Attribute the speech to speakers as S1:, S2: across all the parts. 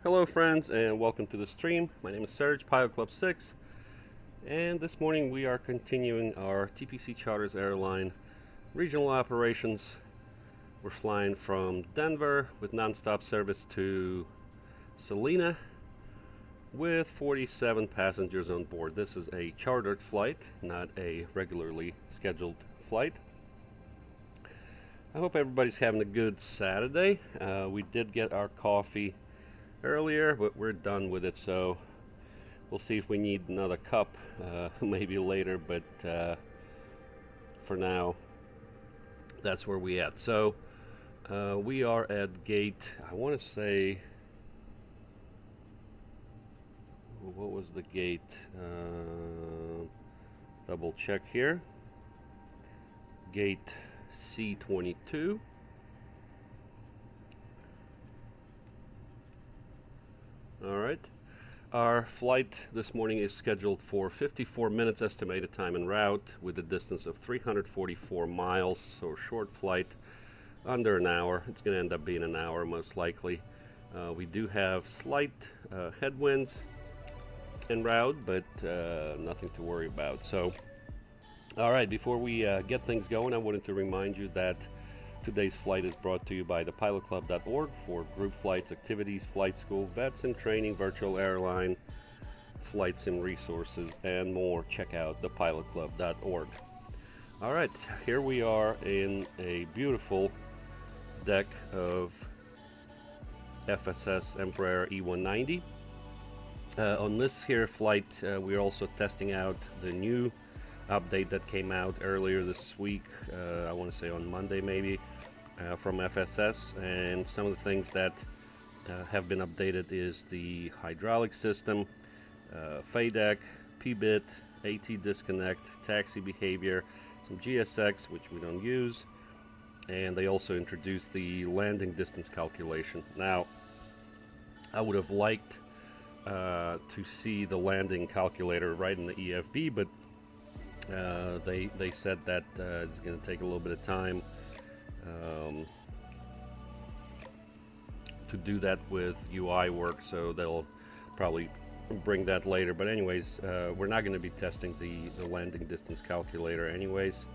S1: Hello friends and welcome to the stream. My name is Serge, Pilot Club 6, and this morning we are continuing our TPC Charters Airline regional operations. We're flying from Denver with non-stop service to Salina with 47 passengers on board. This is a chartered flight, not a regularly scheduled flight. I hope everybody's having a good Saturday. We did get our coffee earlier, but we're done with it, so we'll see if we need another cup maybe later, but for now that's where we at. So we are at gate, I want to say, what was the gate? Double check here. Gate C22. All right. Our flight this morning is scheduled for 54 minutes estimated time en route with a distance of 344 miles, so a short flight, under an hour. It's going to end up being an hour most likely. We do have slight headwinds en route, but nothing to worry about. So, all right, before we get things going, I wanted to remind you that today's flight is brought to you by thepilotclub.org for group flights, activities, flight school, VATSIM training, virtual airline, flight sim resources, and more. Check out thepilotclub.org. All right, here we are in a beautiful deck of FSS Embraer E190. On this here flight, we're also testing out the new update that came out earlier this week, I want to say on Monday maybe, from FSS, and some of the things that have been updated is the hydraulic system, FADEC, PBIT, AT disconnect, taxi behavior, some GSX, which we don't use, and they also introduced the landing distance calculation. Now, I would have liked to see the landing calculator right in the EFB, but they said that it's going to take a little bit of time to do that with UI work, so they'll probably bring that later. But anyways, we're not going to be testing the landing distance calculator anyways.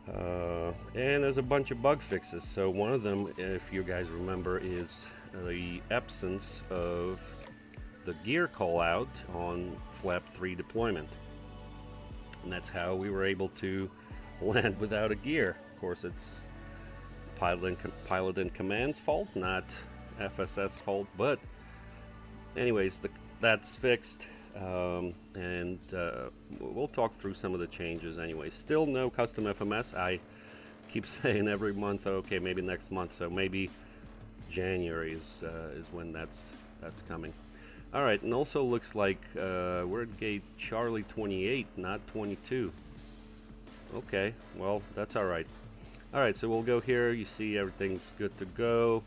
S1: And there's a bunch of bug fixes. So one of them, if you guys remember, is the absence of the gear call out on flap 3 deployment. And that's how we were able to land without a gear. Of course, it's pilot and command's fault, not FSS fault. But anyways, that's fixed, and we'll talk through some of the changes anyways. Still no custom FMS. I keep saying every month, okay, maybe next month. So maybe January is when that's coming. All right, and also looks like we're at gate Charlie 28, not 22. Okay, well, that's all right. All right, so we'll go here. You see everything's good to go.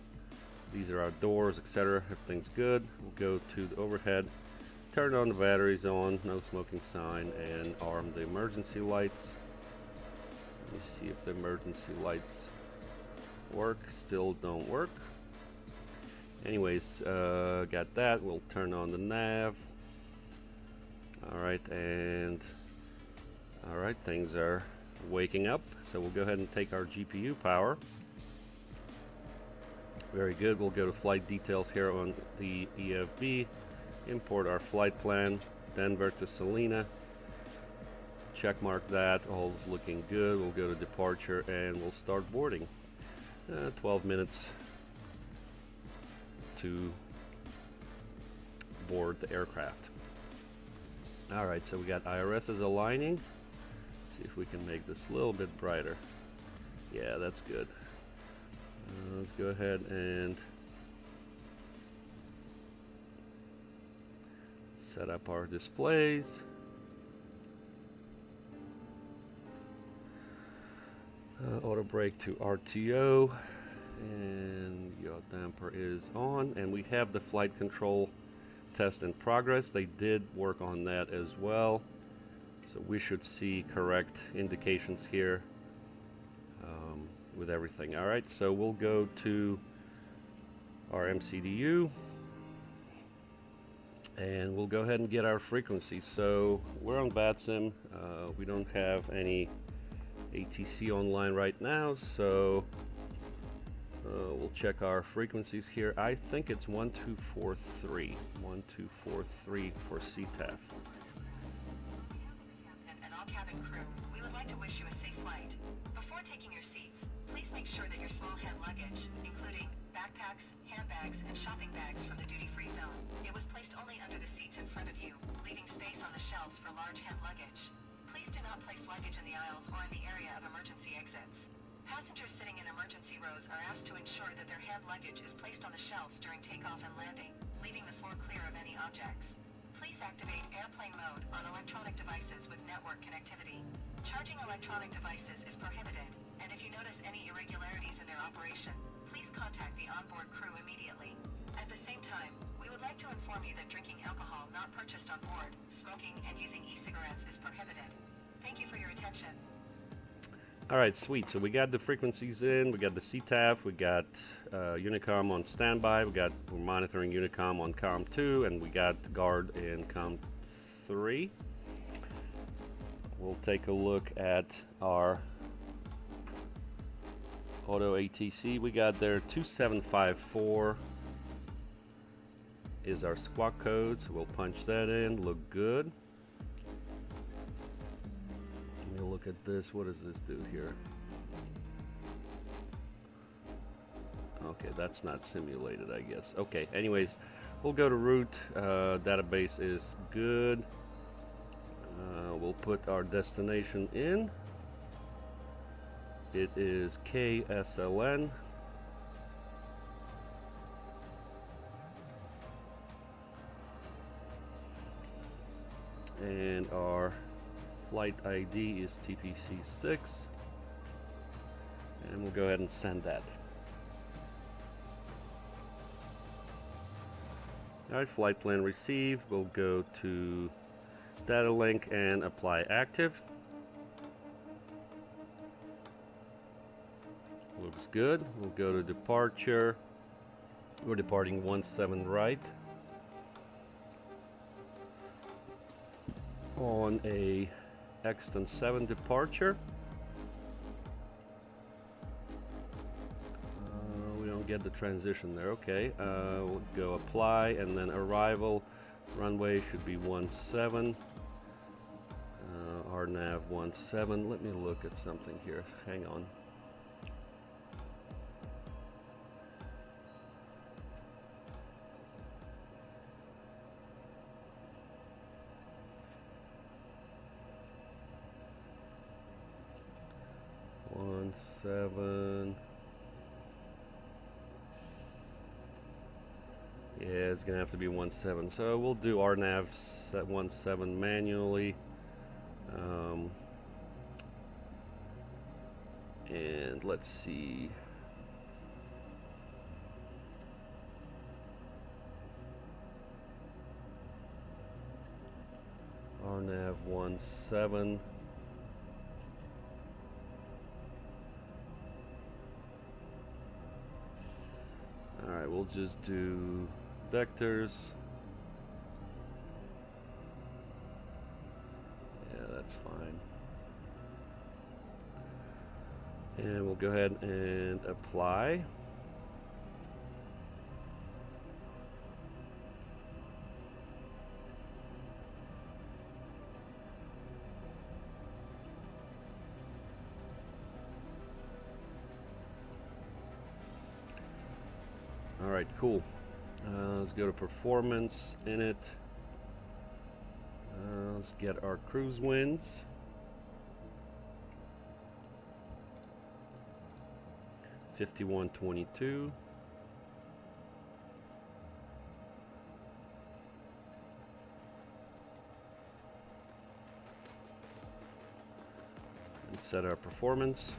S1: These are our doors, etc. Everything's good. We'll go to the overhead, turn on the batteries on, no smoking sign, and arm the emergency lights. Let me see if the emergency lights work. Still don't work. Anyways, got that. We'll turn on the nav. Alright, and alright, things are waking up. So we'll go ahead and take our GPU power. Very good. We'll go to flight details here on the EFB. Import our flight plan, Denver to Salina. Check mark that. All's looking good. We'll go to departure and we'll start boarding. 12 minutes to board the aircraft. All right, so we got IRSs aligning. Let's see if we can make this a little bit brighter. Yeah, that's good. Let's go ahead and set up our displays. Auto brake to RTO, and yaw damper is on, and we have the flight control test in progress. They did work on that as well, so we should see correct indications here with everything. All right, so we'll go to our MCDU, And we'll go ahead and get our frequency. So we're on VATSIM. We don't have any ATC online right now, so we'll check our frequencies here. I think it's 1243. 1243 for CTAF.
S2: And all cabin crew, we would like to wish you a safe flight. Before taking your seats, please make sure that your small hand luggage, including backpacks, handbags, and shopping bags from the duty-free zone, it was placed only under the seats in front of you, leaving space on the shelves for large hand luggage. Please do not place luggage in the aisles or in the area of emergency exits. Passengers sitting in emergency rows are asked to ensure that their hand luggage is placed on the shelves during takeoff and landing, leaving the floor clear of any objects. Please activate airplane mode on electronic devices with network connectivity. Charging electronic devices is prohibited, and if you notice any irregularities in their operation, please contact the onboard crew immediately. At the same time, we would like to inform you that drinking alcohol not purchased on board, smoking, and using e-cigarettes is prohibited. Thank you for your attention.
S1: All right, sweet. So we got the frequencies in, we got the CTAF, we got Unicom on standby, we're monitoring Unicom on COM 2, and we got guard in COM 3. We'll take a look at our auto ATC. We got there 2754 is our squawk code, so we'll punch that in, look good. We'll look at this. What does this do here? Okay, that's not simulated, I guess. Okay, anyways, we'll go to root. Database is good. We'll put our destination in. It is KSLN. And our flight ID is TPC6, and we'll go ahead and send that. Alright, flight plan received. We'll go to data link and apply active. Looks good. We'll go to departure. We're departing 17 right on a Exton 7 departure. We don't get the transition there. Okay, we'll go apply, and then arrival runway should be 17. RNAV 17. Let me look at something here. Hang on. Seven. Yeah, it's gonna have to be 17. So we'll do RNAV set 17 manually. And let's see. RNAV 17. Alright, we'll just do vectors. Yeah, that's fine. And we'll go ahead and apply. Alright, cool. Let's go to performance in it. Let's get our cruise winds. $51.22. And set our performance.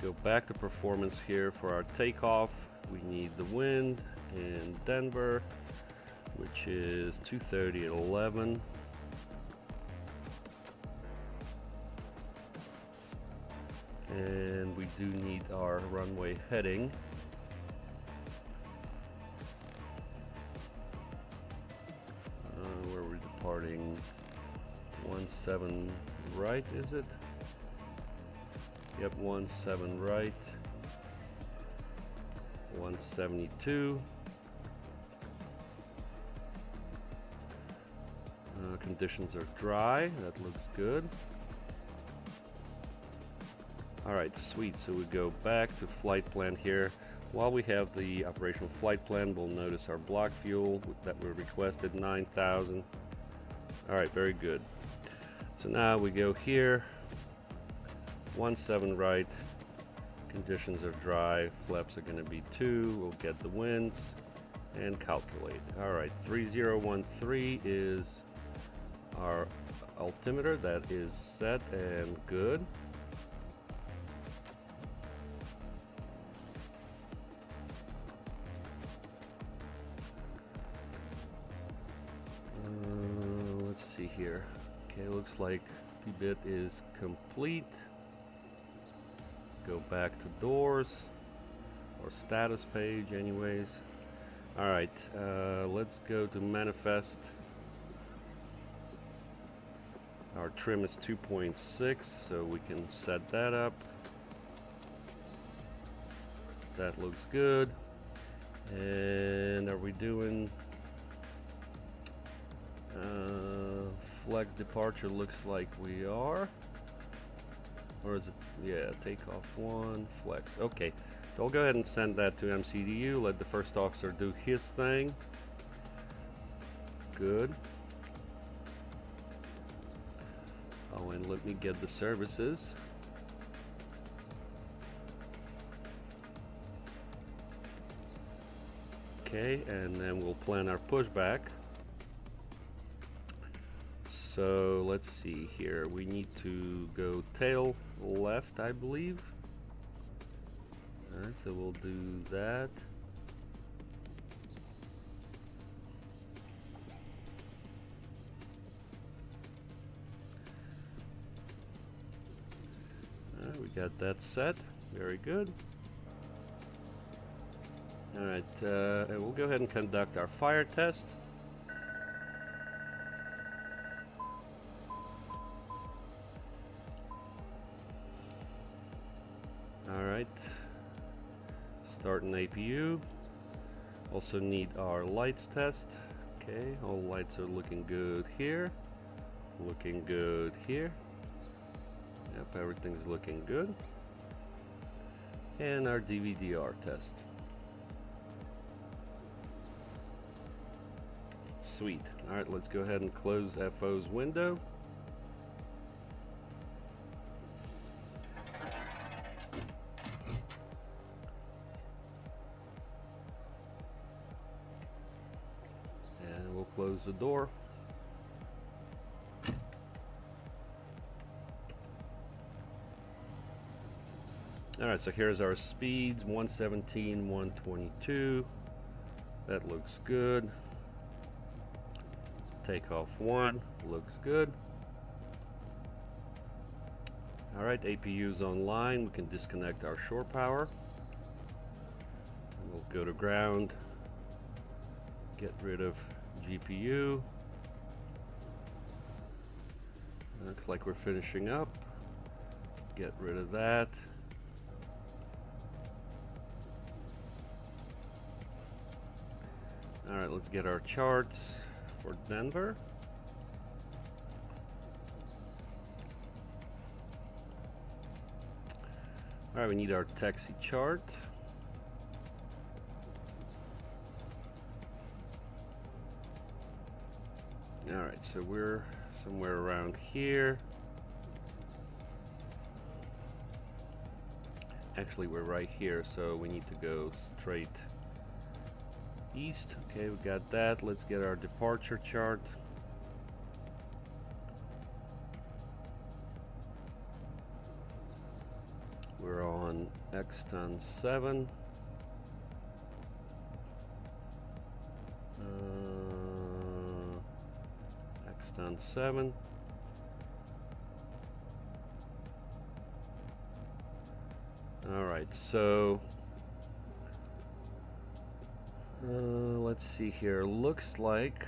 S1: Go back to performance here for our takeoff. We need the wind in Denver, which is 230 at 11. And we do need our runway heading. Where we're departing 17 right, is it? Yep, 17 right. 172. Conditions are dry. That looks good. Alright, sweet. So we go back to flight plan here. While we have the operational flight plan, we'll notice our block fuel that we requested, 9,000. Alright, very good. So now we go here. 17 right. Conditions are dry. Flaps are going to be 2. We'll get the winds and calculate. Alright, 3013 is our altimeter. That is set and good. Let's see here. Okay, looks like P-bit is complete. Go back to doors or status page anyways. Alright, let's go to manifest. Our trim is 2.6, so we can set that up. That looks good. And are we doing flex departure? Looks like we are. Or is it, yeah, takeoff 1, flex. Okay, so I'll go ahead and send that to MCDU, let the first officer do his thing. Good. Oh, and let me get the services. Okay, and then we'll plan our pushback. So let's see here. We need to go tail left, I believe. Alright, so we'll do that. Alright, we got that set. Very good. Alright, and we'll go ahead and conduct our fire test. Alright, start an APU. Also need our lights test. Okay, all lights are looking good here. Looking good here. Yep, everything's looking good. And our DVDR test. Sweet. Alright, let's go ahead and close FO's window. And we'll close the door. Alright, so here's our speeds, 117, 122. That looks good. Takeoff 1 looks good. Alright, APU's online. We can disconnect our shore power. We'll go to ground. Get rid of GPU. Looks like we're finishing up. Get rid of that. Alright, let's get our charts for Denver. Alright, we need our taxi chart. Alright, so we're somewhere around here. Actually, we're right here, so we need to go straight east. Okay, we got that. Let's get our departure chart. We're on XTouch 7. XTouch 7. All right, so let's see here. Looks like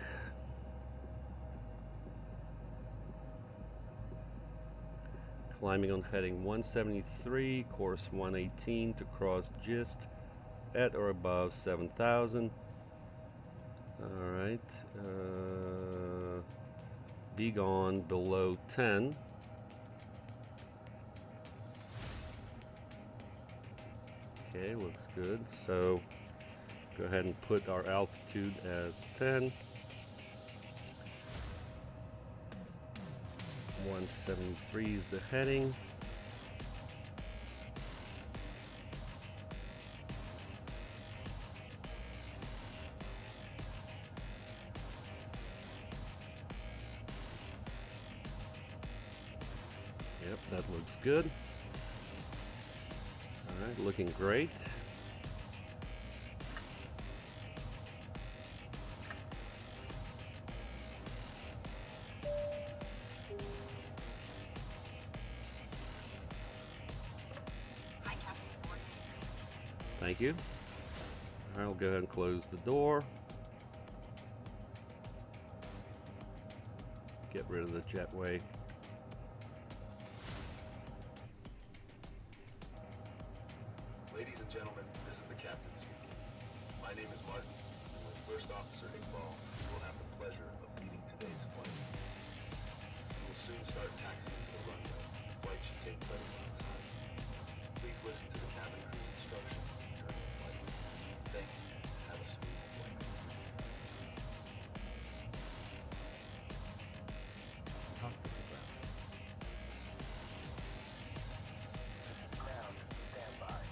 S1: climbing on heading 173, course 118 to cross GIST at or above 7,000. All right, be gone below 10. Okay, looks good. So go ahead and put our altitude as 10. 173 is the heading. Yep, that looks good. All right, looking great. Thank you. All right, I'll go ahead and close the door. Get rid of the jetway.
S3: Ladies and gentlemen, this is the captain speaking. My name is Martin, and with First Officer Iqbal, you will have the pleasure of leading today's flight. We will soon start taxiing to the runway. The flight should take place on time. Please listen to the cabin crew's instructions during the flight. Thank you. Have a smooth flight.
S4: Cockpit to ground.
S3: Ground, stand by.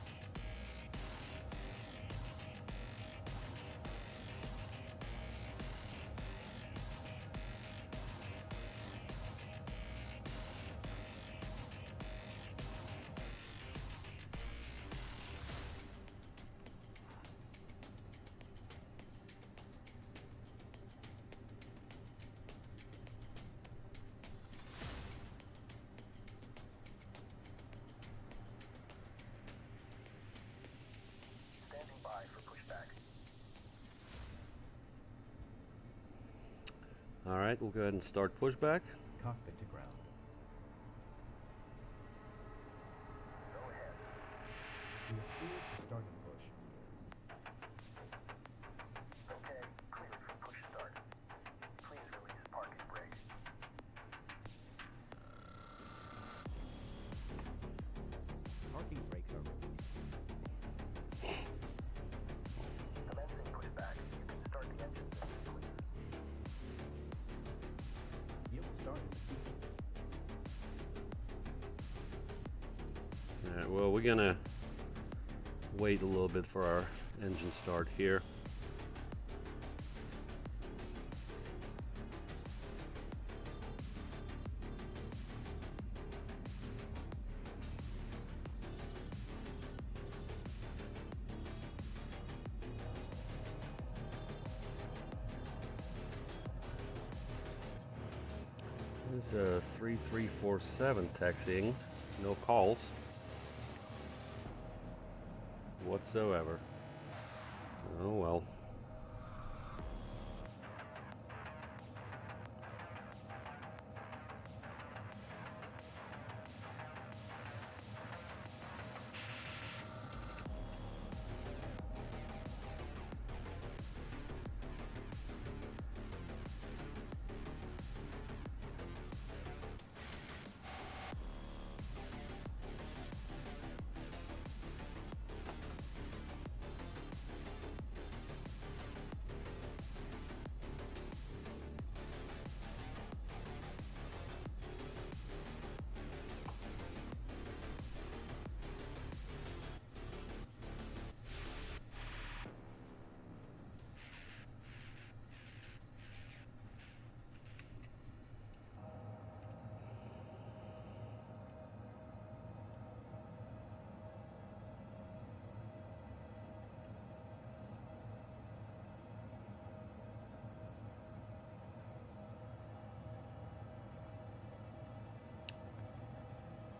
S3: Standing by for pushback.
S1: All right, we'll go ahead and start pushback.
S4: Cockpit to ground.
S3: Go ahead.
S4: We are cleared for start and push.
S3: Okay, cleared for push start. Please release parking brake.
S4: Parking brakes are released.
S3: Commencing pushback. You can start the engine system, please.
S4: You will start in the sequence.
S1: All right, well, we're gonna wait a little bit for our engine start here. This is a 3347 taxiing, no calls whatsoever. Oh well.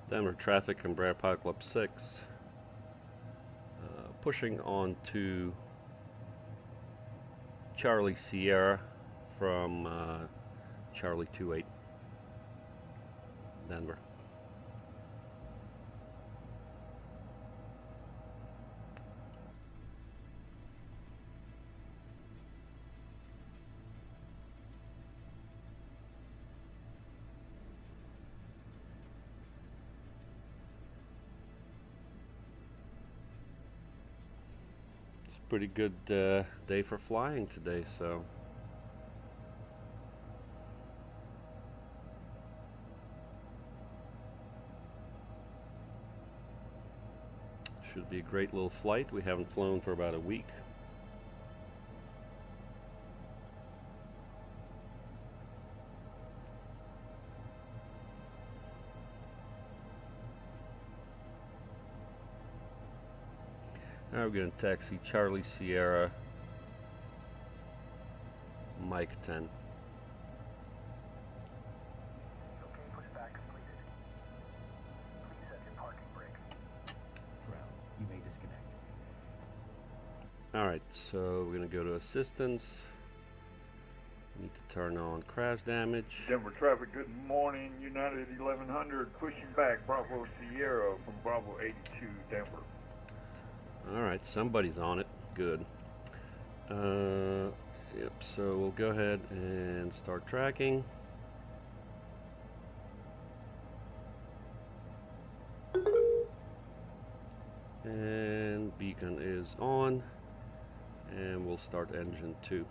S1: Denver traffic, Embraer Apocalypse 6. pushing on to Charlie Sierra from Charlie 28 Denver. Pretty good day for flying today, so should be a great little flight. We haven't flown for about a week. Now we're going to taxi Charlie Sierra, Mike 10.
S3: Okay, pushback completed. Please set your parking brake.
S4: Ground. You may disconnect.
S1: Alright, so we're going to go to assistance. Need to turn on crash damage.
S5: Denver traffic, good morning. United 1100, pushing back Bravo Sierra from Bravo 82, Denver.
S1: Alright, somebody's on it. Good. Yep, so we'll go ahead and start tracking. And beacon is on. And we'll start engine 2.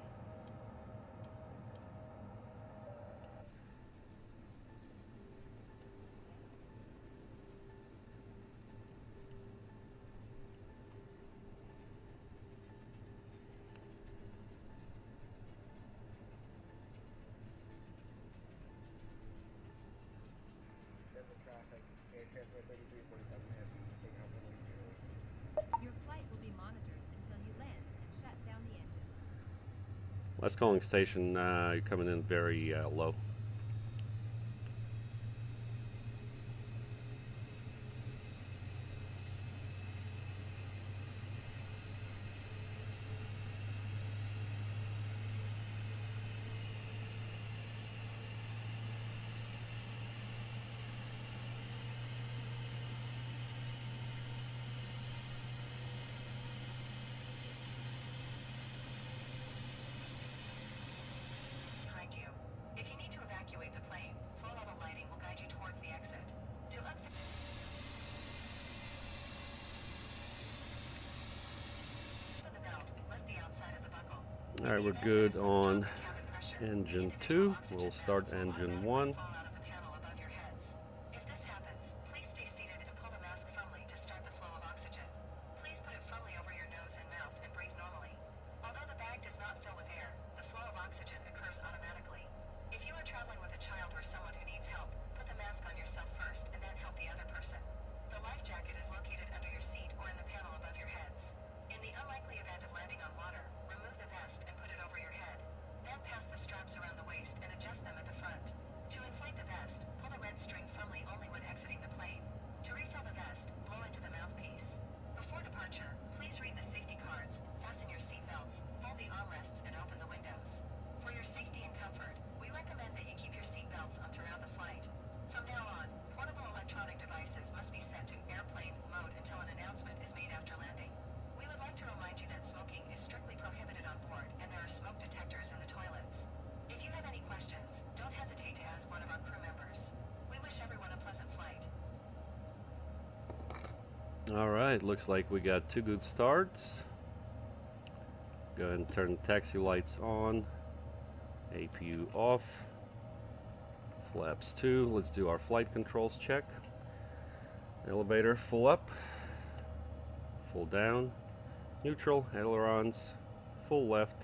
S6: Your flight will be monitored until you land and shut down the engines.
S1: Last calling station, you're coming in very low.
S2: Behind you. If you need to evacuate the plane, full level lighting will guide you towards the exit. To unfit the belt, lift the outside of the buckle.
S1: Alright, we're good on engine 2. We'll start engine 1.
S2: Fall out of the panel above your heads. If this happens, please stay seated and pull the mask firmly to start the flow of oxygen. Please put it firmly over your nose and mouth and breathe normally. Although the bag does not fill with air, the flow of oxygen occurs automatically. If you are traveling with a child or someone who needs help, put the mask on yourself first and then help the other person. The life jacket is located under your seat or in the panel above your heads. In the unlikely event of landing on water, remove the vest and put it over your head. Then pass the straps around the waist and adjust them at the front. To inflate the vest, pull the red string firmly only when exiting the plane. To refill the vest, blow into the mouthpiece. Before departure, please read the safety cards, fasten your seat belts, fold the armrests, and open the windows. For your safety and comfort, we recommend that you keep your seat belts on throughout the flight. From now on, portable electronic devices must be set to airplane mode until an announcement is made after landing. We would like to remind you that smoking is strictly prohibited on board and there are smoke detectors in the toilets. If you have any questions, don't hesitate to ask one of our crew members. We wish everyone a pleasant flight.
S1: Alright, looks like we got 2 good starts. Go ahead and turn the taxi lights on. APU off. Flaps 2. Let's do our flight controls check. Elevator full up. Full down. Neutral. Ailerons. Full left.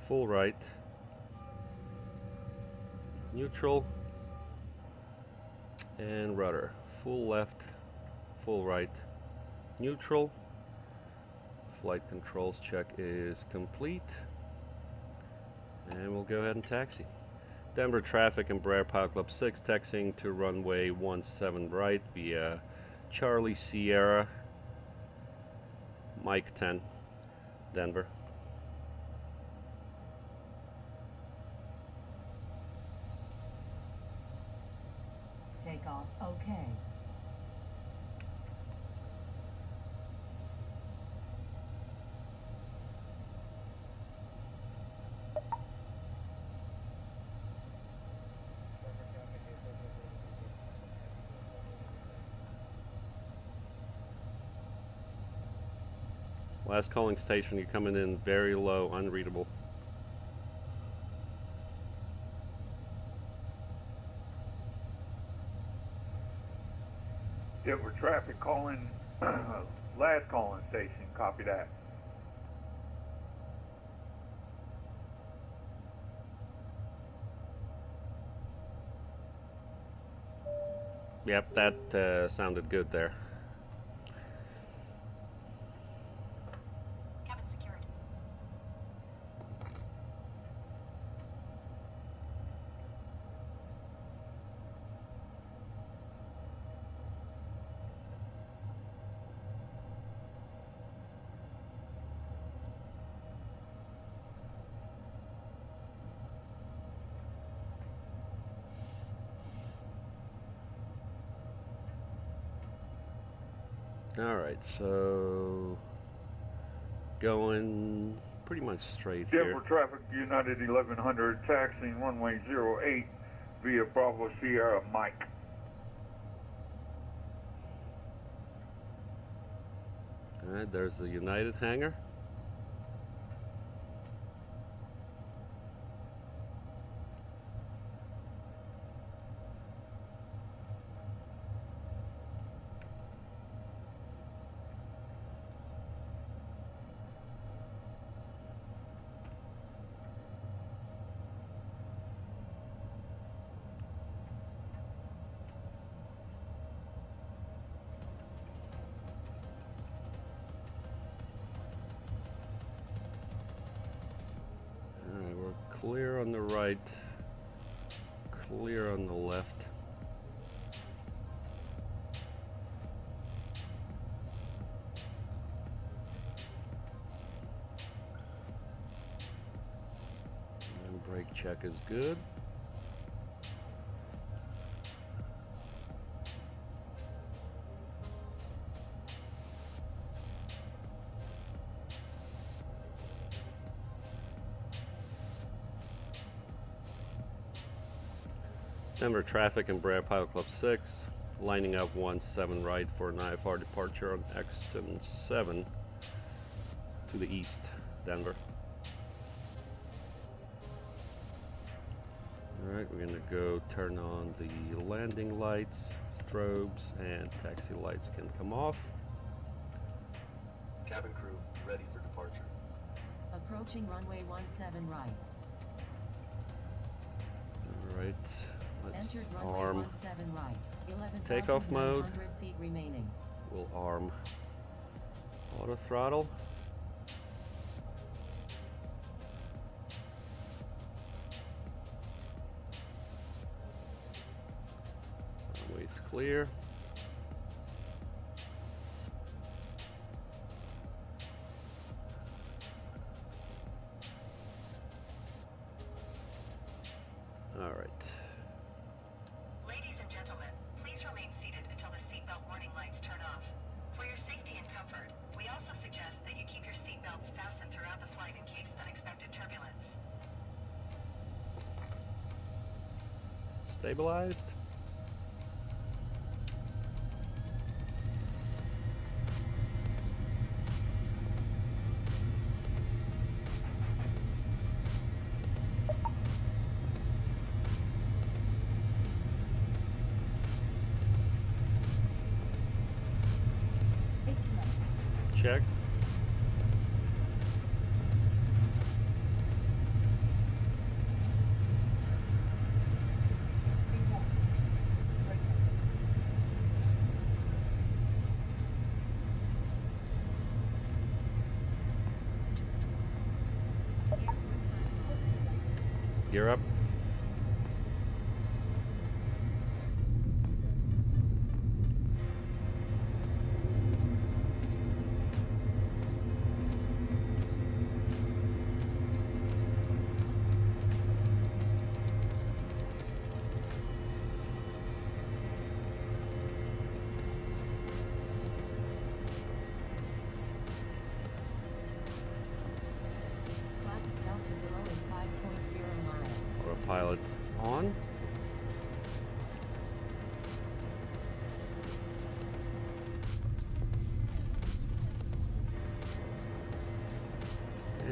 S1: Full right. Neutral. And rudder. Full left. Full right. Neutral. Flight controls check is complete. And we'll go ahead and taxi. Denver traffic, Embraer Pilot Club 6, taxiing to runway 17 right via Charlie Sierra. Mike 10, Denver.
S7: Takeoff, okay.
S1: Last calling station, you're coming in very low, unreadable.
S5: Denver traffic calling, last calling station, copy that.
S1: Yep, that sounded good there.
S2: Cabin secured.
S1: All right, so going pretty much straight
S5: Denver
S1: here.
S5: traffic, United 1100, taxiing runway 08 via Bravo Sierra Mike.
S1: All right, there's the United hangar. Alright, we're clear on the right, clear on the left. And brake check is good. Denver traffic, Embraer Pilot Club 6, lining up 17 right for an IFR departure on Exton 7 to the east, Denver. Alright, we're gonna go turn on the landing lights, strobes, and taxi lights can come off.
S3: Cabin crew, ready for departure.
S7: Approaching runway 17 right.
S1: Alright, let's
S7: Entered runway
S1: arm.
S7: 17 right.
S1: Takeoff mode.
S7: 11,900 feet remaining.
S1: We'll arm auto throttle. Runway's clear. All right.
S2: Ladies and gentlemen, please remain seated until the seatbelt warning lights turn off. For your safety and comfort, we also suggest that you keep your seatbelts fastened throughout the flight in case unexpected turbulence.
S1: Stabilized. Check. Gear up.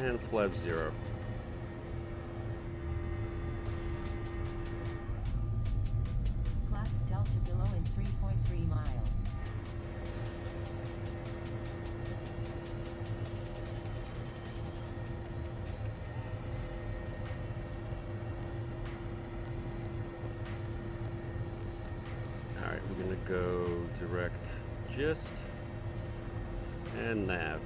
S1: And flap 0.
S7: Flaps Delta below in 3.3 miles.
S1: Alright, we're gonna go direct gist and nav.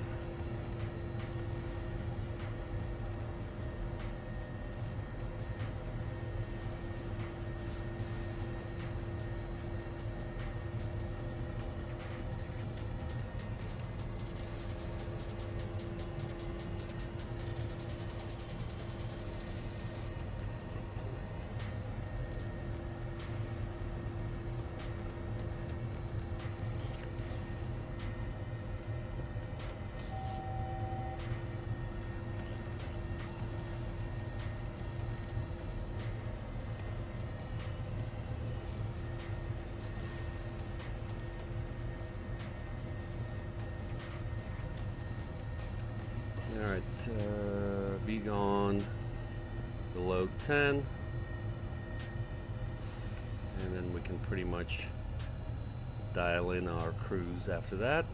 S1: Alright, be gone below 10, and then we can pretty much dial in our cruise after that.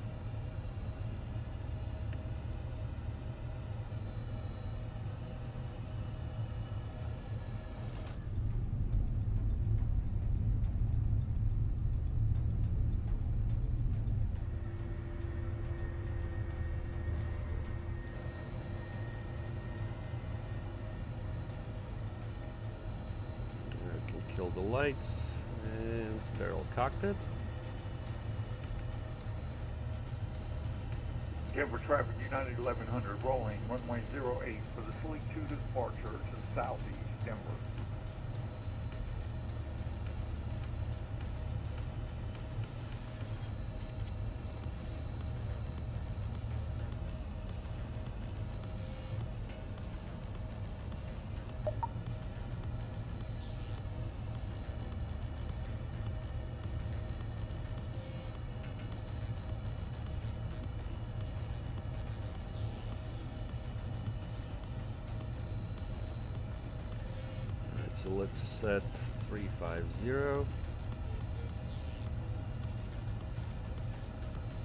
S1: Kill the lights and sterile cockpit.
S5: Denver traffic United 1100 rolling runway 08 for the Fleet 2 departure to southeast Denver.
S1: So let's set 350.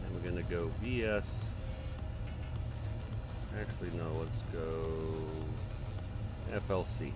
S1: And we're gonna go VS. Actually, no, let's go FLC.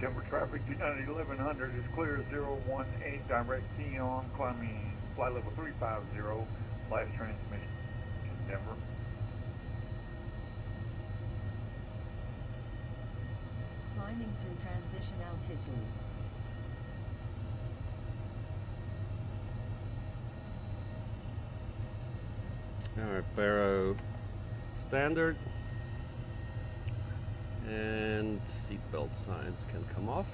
S5: September traffic, United 1100 is clear 018, direct key on, climbing flight level 350, live transmission, Denver.
S7: Climbing through transition altitude.
S1: Alright, Baro standard. And seatbelt signs can come off.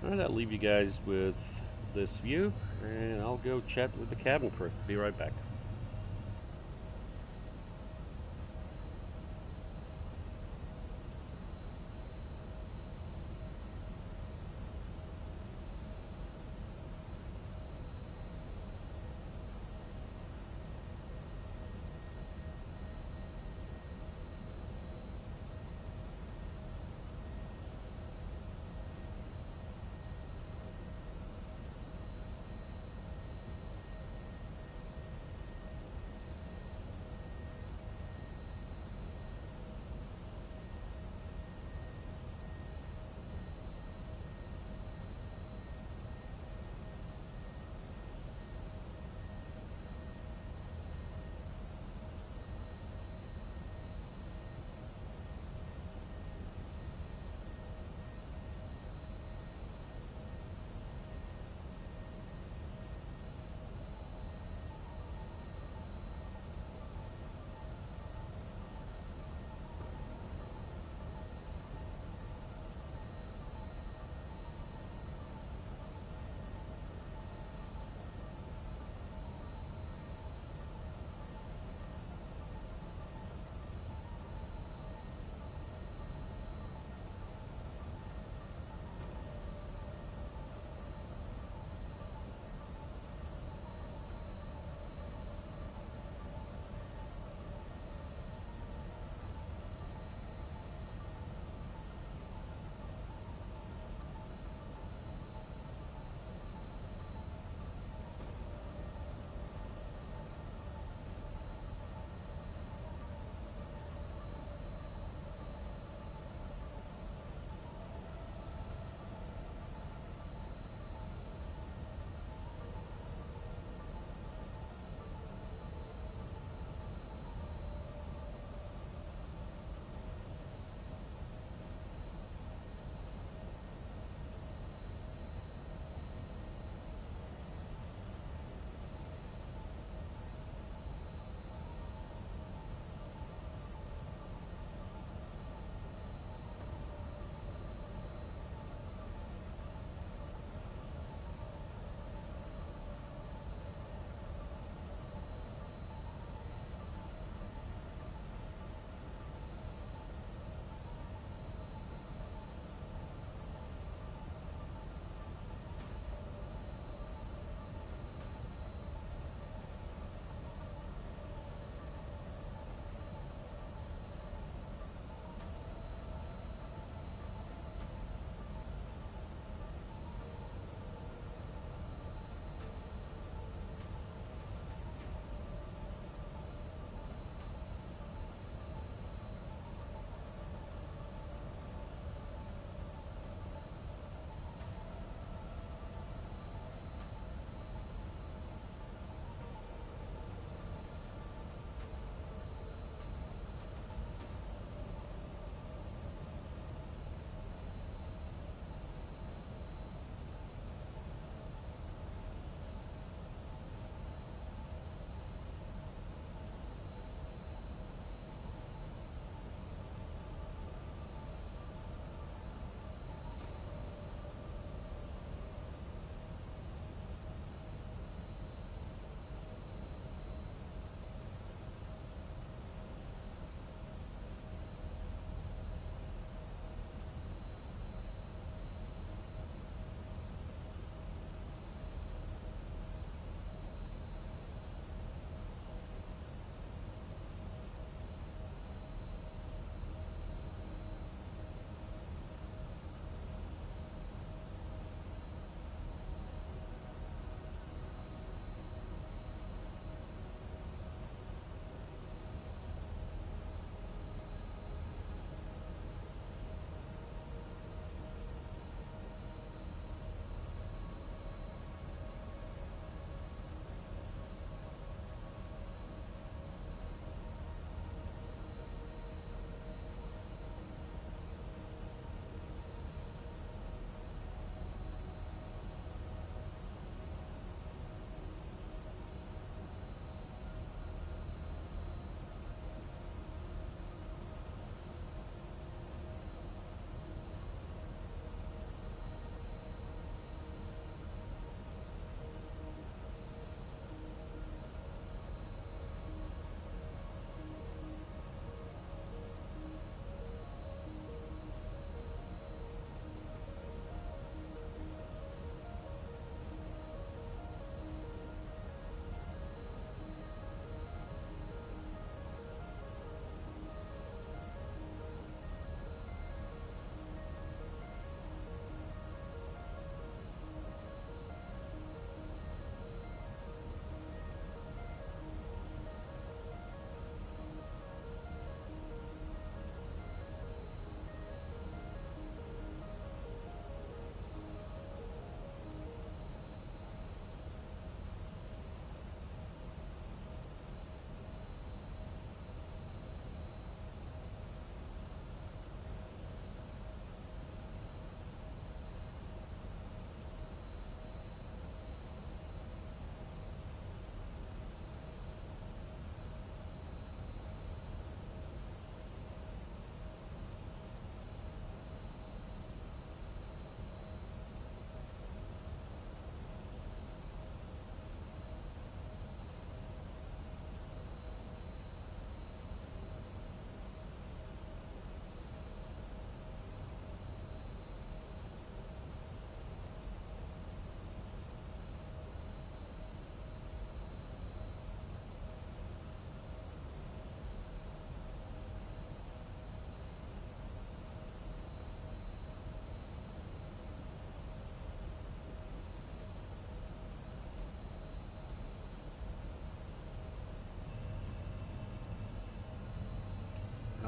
S1: Alright, I'll leave you guys with this view, and I'll go chat with the cabin crew. Be right back.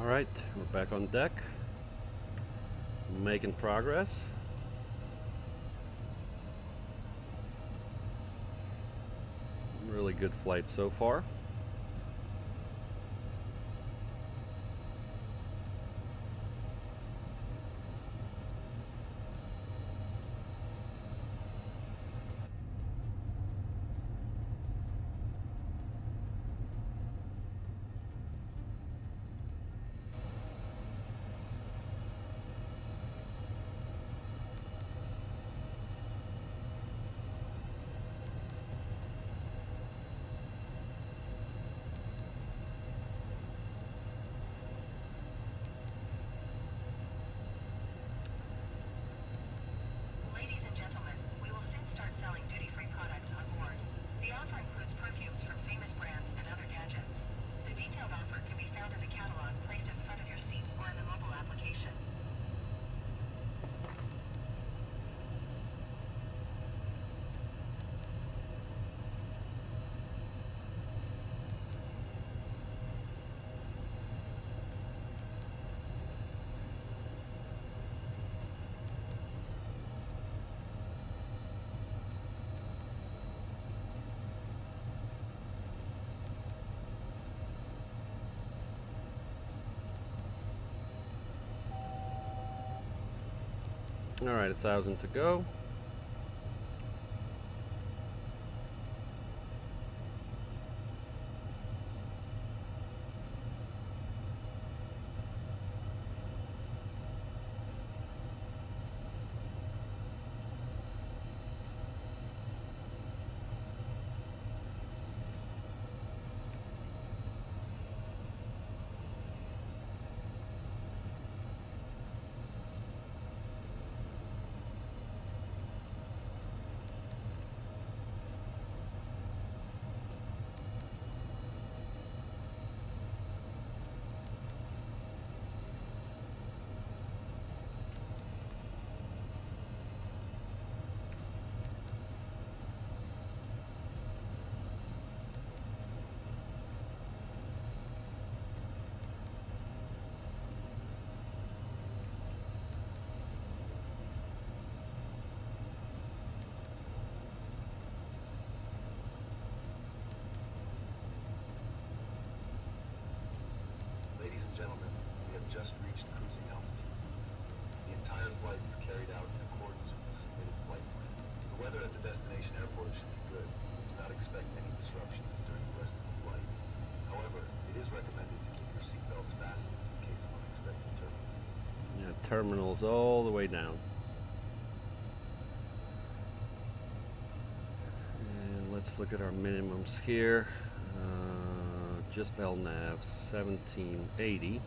S1: All right, we're back on deck, making progress. Really good flight so far.
S2: Ladies and gentlemen, we will soon start selling duty-free products on board. The offer includes perfumes from famous brands and other gadgets. The detailed offer can be found in the catalog placed in front of your seats or in the mobile application.
S1: All right, 1,000 to go.
S3: Ladies and gentlemen, we have just reached cruising altitude. The entire flight is carried out in accordance with the submitted flight plan. The weather at the destination airport should be good. Do not expect any disruptions during the rest of the flight. However, it is recommended to keep your seatbelts fastened in case of unexpected turbulence.
S1: Yeah, terminals all the way down. And let's look at our minimums here. Just LNAV 1780.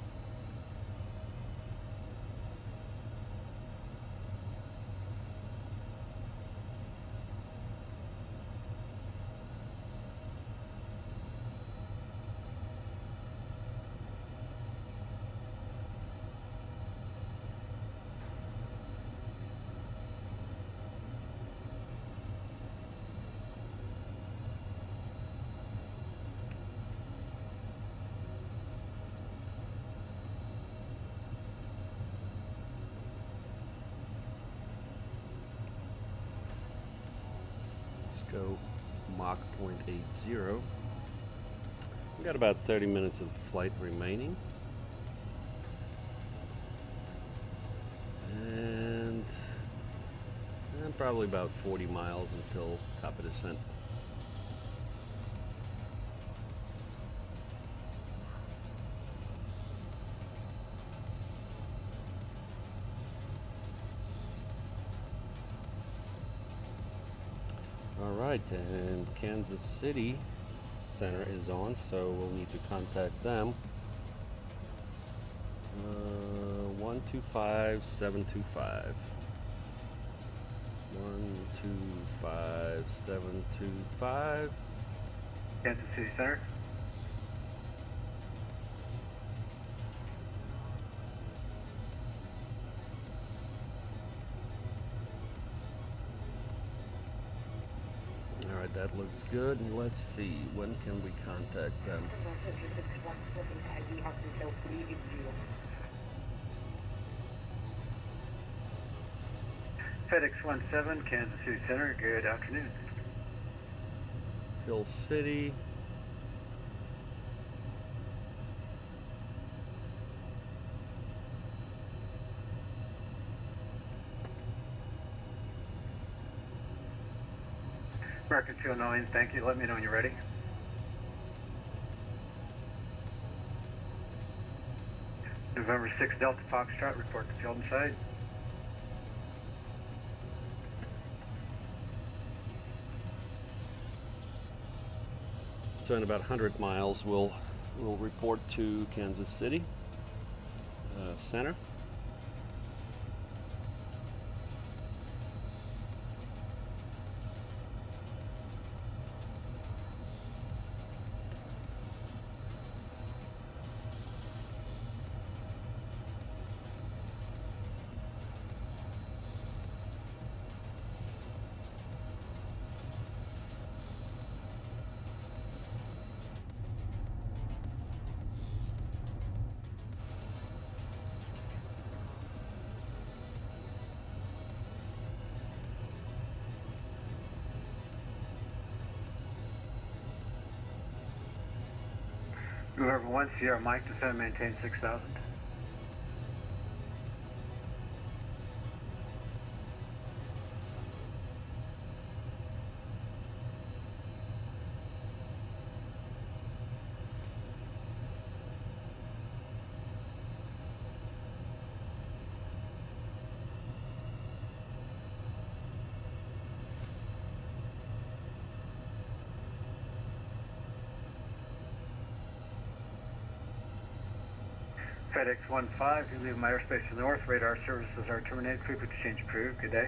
S1: Let's go Mach 0.80. We got about 30 minutes of flight remaining. And probably about 40 miles until top of descent. Alright, and Kansas City Center is on, so we'll need to contact them. 125725. 125725.
S5: Kansas City Center.
S1: Alright, that looks good. And let's see, when can we contact them?
S8: FedEx 17, Kansas City Center, good afternoon.
S1: Hill City.
S8: American 209, thank you. Let me know when you're ready. November 6 Delta Foxtrot, report to field and side.
S1: So in about 100 miles, we'll report to Kansas City Center.
S8: November 1 Sierra Mike, descend, maintain 6,000. FedEx 15, you leave my airspace to the north, radar services are terminated, frequency change approved, good day.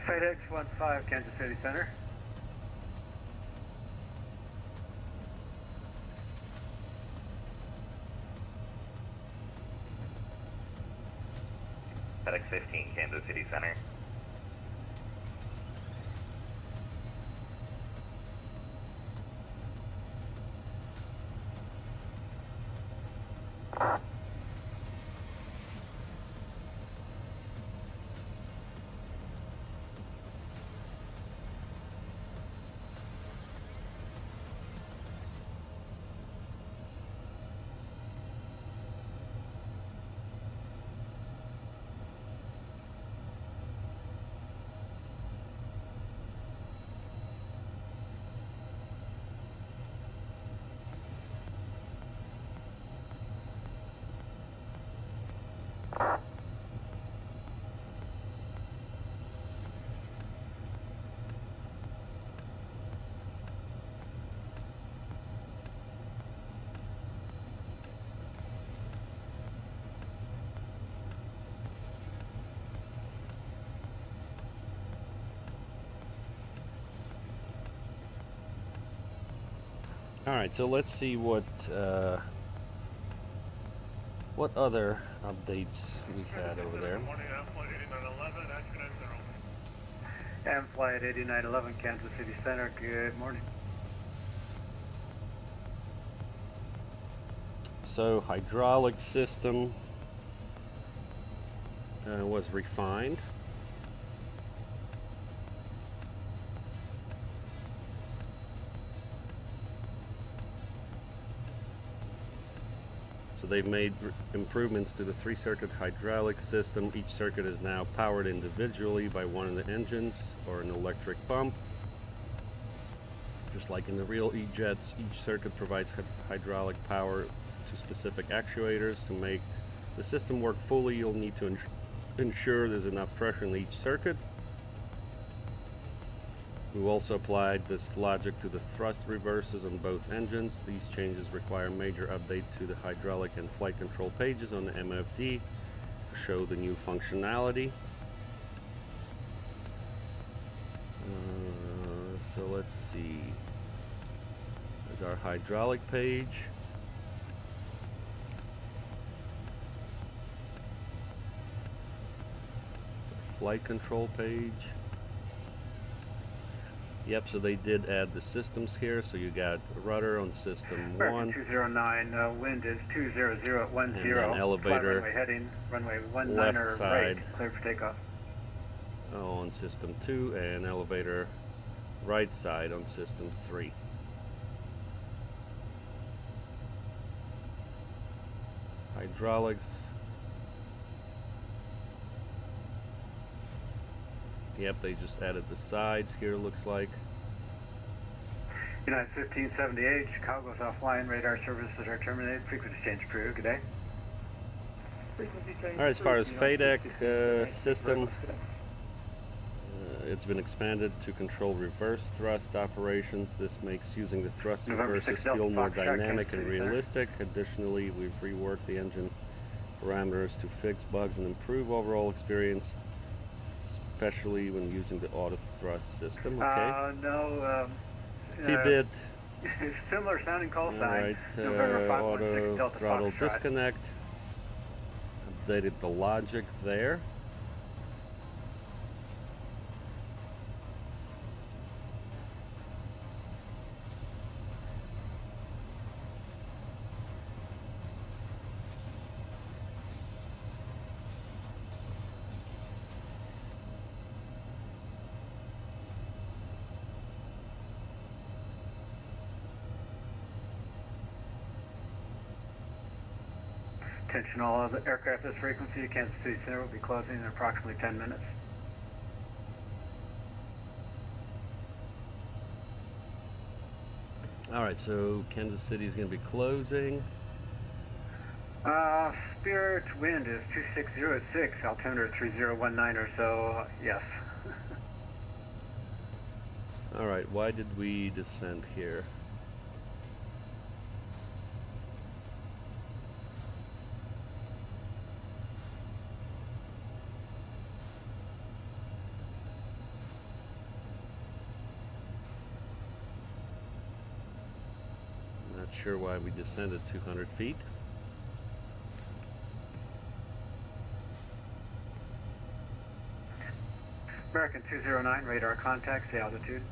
S8: FedEx 15, Kansas City Center.
S9: FedEx 15, Kansas City Center.
S1: All right, so let's see what other updates we had over there.
S8: And flight 8911, Kansas City Center, good morning.
S1: So hydraulic system was refined. So they've made improvements to the 3-circuit hydraulic system. Each circuit is now powered individually by one of the engines or an electric pump. Just like in the real E-jets, each circuit provides hydraulic power to specific actuators. To make the system work fully, you'll need to ensure there's enough pressure in each circuit. We've also applied this logic to the thrust reversers on both engines. These changes require major update to the hydraulic and flight control pages on the MFD to show the new functionality. So let's see. There's our hydraulic page. Flight control page. Yep, so they did add the systems here. So you got rudder on system
S8: American
S1: 1.
S8: 209, wind is 200 at 10.
S1: And then elevator,
S8: runway heading, runway 19
S1: left side.
S8: right, cleared for takeoff.
S1: On system 2, and elevator right side on system 3. Hydraulics. Yep, they just added the sides here, looks like.
S8: United 1578, Chicago's offline. Radar services are terminated. Frequency change approved. Good day.
S1: Alright, as far as FADEC system, it's been expanded to control reverse thrust operations. This makes using the thrust
S8: November
S1: reverses
S8: 6 Delta
S1: feel more
S8: Foxtrot,
S1: dynamic and
S8: Kansas City, sir.
S1: realistic. Additionally, we've reworked the engine parameters to fix bugs and improve overall experience, especially when using the auto thrust system. Okay.
S8: No.
S1: He did.
S8: Similar sounding call sign.
S1: Alright,
S8: November 516
S1: auto
S8: Delta
S1: throttle
S8: Foxtrot.
S1: disconnect. Updated the logic there.
S8: Attention all other aircraft at this frequency. Kansas City Center will be closing in approximately 10 minutes.
S1: Alright, so Kansas City is going to be closing.
S8: Spirit wind is 260 at 6, altimeter 3019 or so. Yes.
S1: Alright, why did we descend here? Not sure why we descended 200 feet.
S8: American 209, radar contact, say altitude.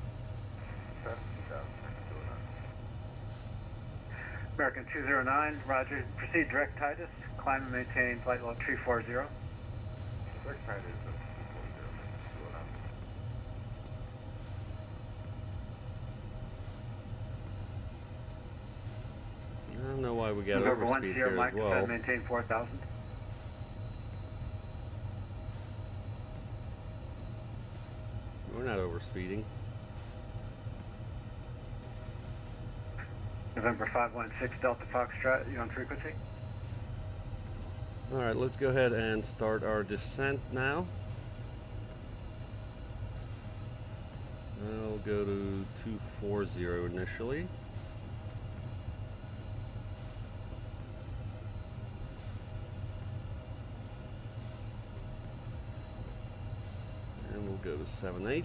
S8: American 209, roger. Proceed direct Titus. Climb and maintain flight level 340.
S3: Direct Titus is 240.
S1: I don't know why we got
S8: November
S1: overspeed
S8: 10,
S1: here
S8: Mike,
S1: as well.
S8: maintain 4,000.
S1: We're not overspeeding.
S8: November 516 Delta Foxtrot, you on frequency?
S1: Alright, let's go ahead and start our descent now. I'll go to 240 initially. And we'll go to 78.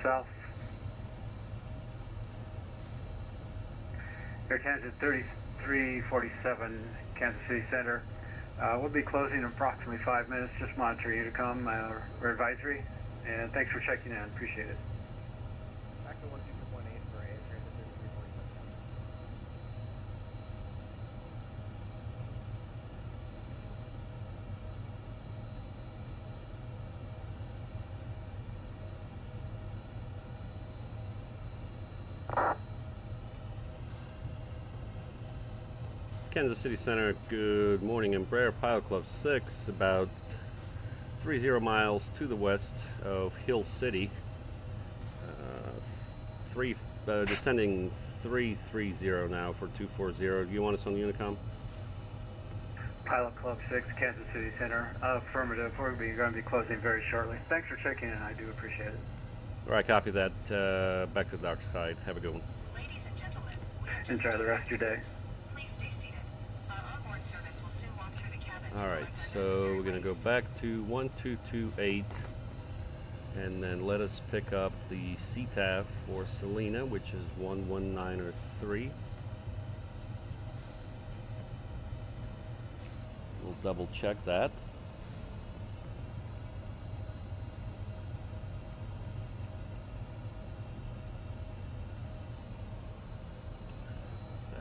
S8: South. Air Transit 3347, Kansas City Center. We'll be closing in approximately 5 minutes. Just monitor you to come. We're advisory. And thanks for checking in. Appreciate it.
S10: Back to 12618 for Air Transit 3347.
S1: Kansas City Center, good morning. Embraer Pilot Club 6, about 30 miles to the west of Hill City. Descending 330 now for 240. Do you want us on the Unicom?
S8: Pilot Club 6, Kansas City Center. Affirmative. We're going to be closing very shortly. Thanks for checking in. I do appreciate it.
S1: All right, copy that. Back to the dark side. Have a good one.
S2: Ladies and gentlemen, we are just
S8: Enjoy the rest of your day.
S2: Please stay seated. Our onboard service will soon walk through the cabin.
S1: All right, So we're gonna go back to 1228 and then let us pick up the CTAF for Selena, which is 11903. We'll double check that.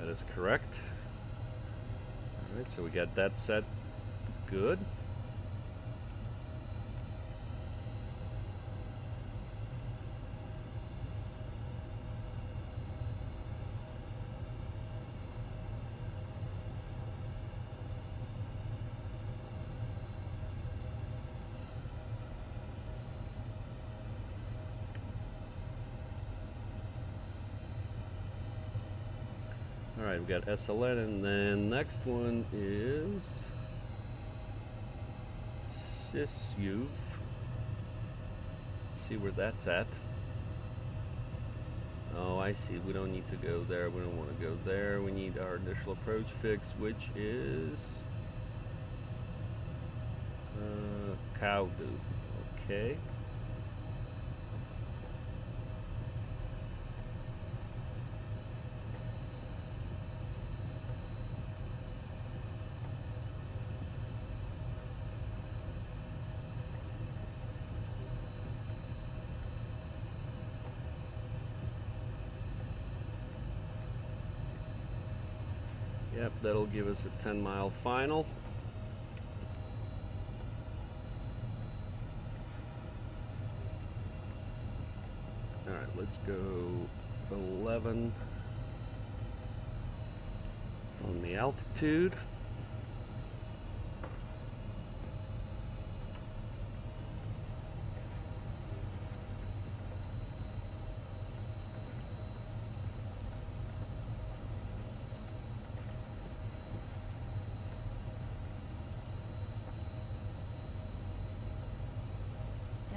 S1: That is correct. Alright, so we got that set good. Alright, we got SLN, and then next one is SysUV. See where that's at. Oh, I see. We don't need to go there. We don't want to go there. We need our initial approach fix, which is Cowdo. Okay. Yep, that'll give us a 10-mile final. Alright, let's go 11 on the altitude.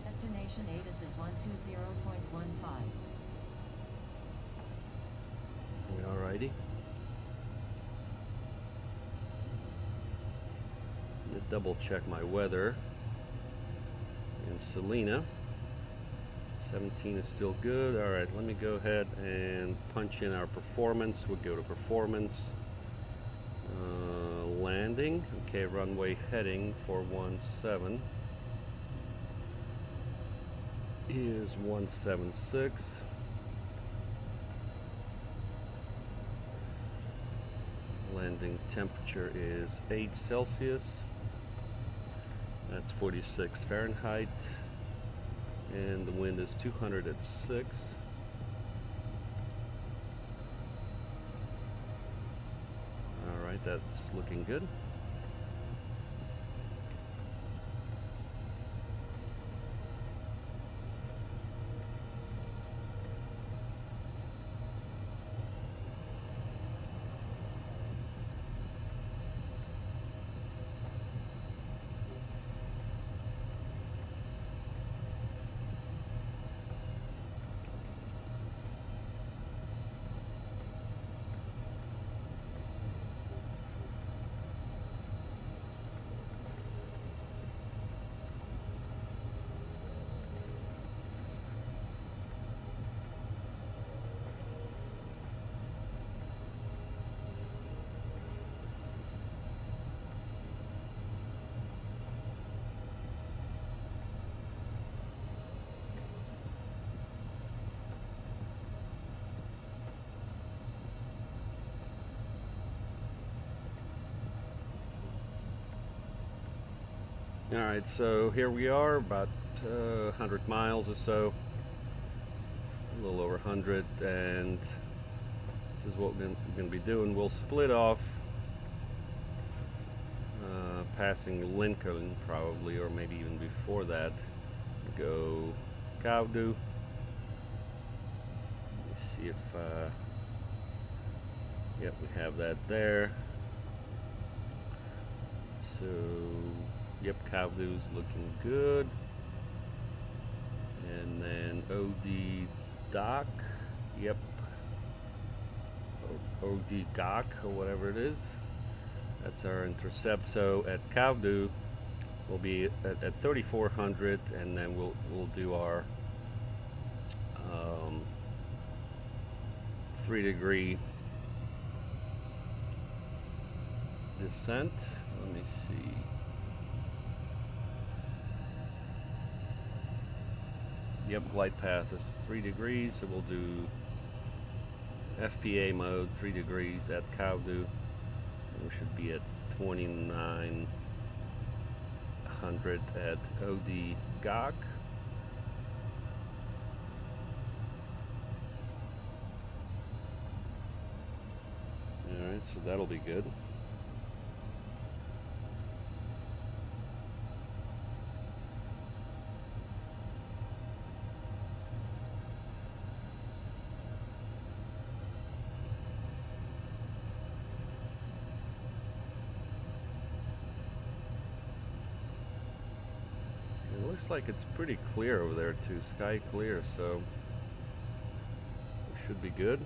S7: Destination ATIS is 120.15.
S1: Alrighty. I'm gonna double check my weather. In Selena, 17 is still good. Alright, let me go ahead and punch in our performance. We'll go to performance. Landing. Okay, runway heading 417 is 176. Landing temperature is 8 Celsius. That's 46 Fahrenheit. And the wind is 200 at 6. Alright, that's looking good. Alright, so here we are, about 100 miles or so, a little over 100, and this is what we're going to be doing. We'll split off, passing Lincoln probably, or maybe even before that. Go Cowdo. Let me see if, yep, we have that there. So, yep, Cowdo's looking good. And then OD Dock, yep, OD Gok or whatever it is. That's our intercept. So at Cowdo, We'll be at 3,400, and then we'll do our 3-degree descent. Let me see. Yep, glide path is 3 degrees, so we'll do FPA mode, 3 degrees at Cowdo. We should be at 2,900 at OD GOC. Alright, so that'll be good. Looks like it's pretty clear over there too, sky clear, so we should be good.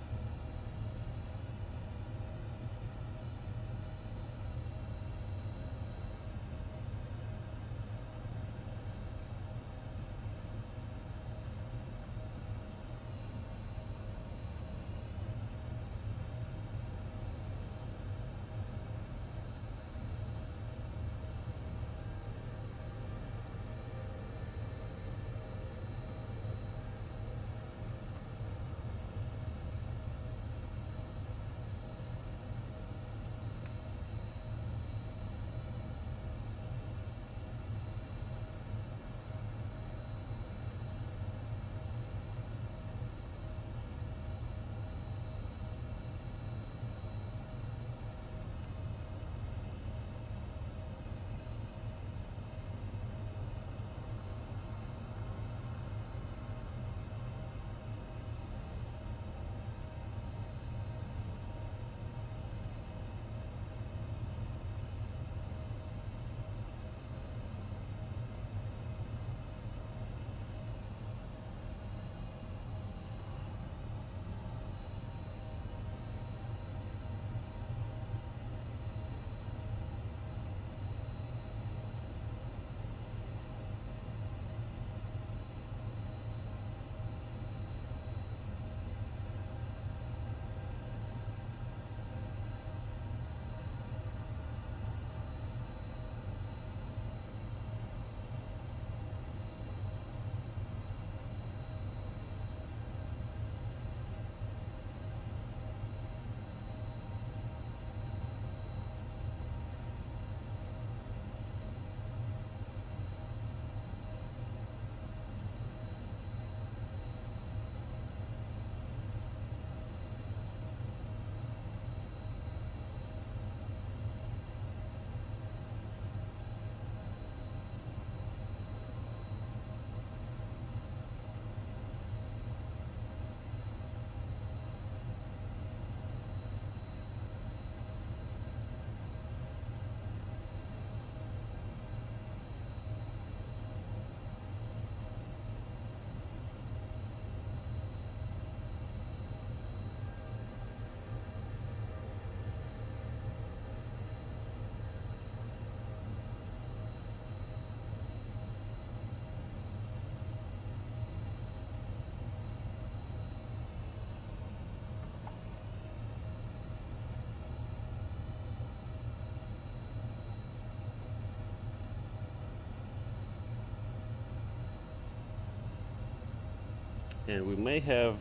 S1: And we may have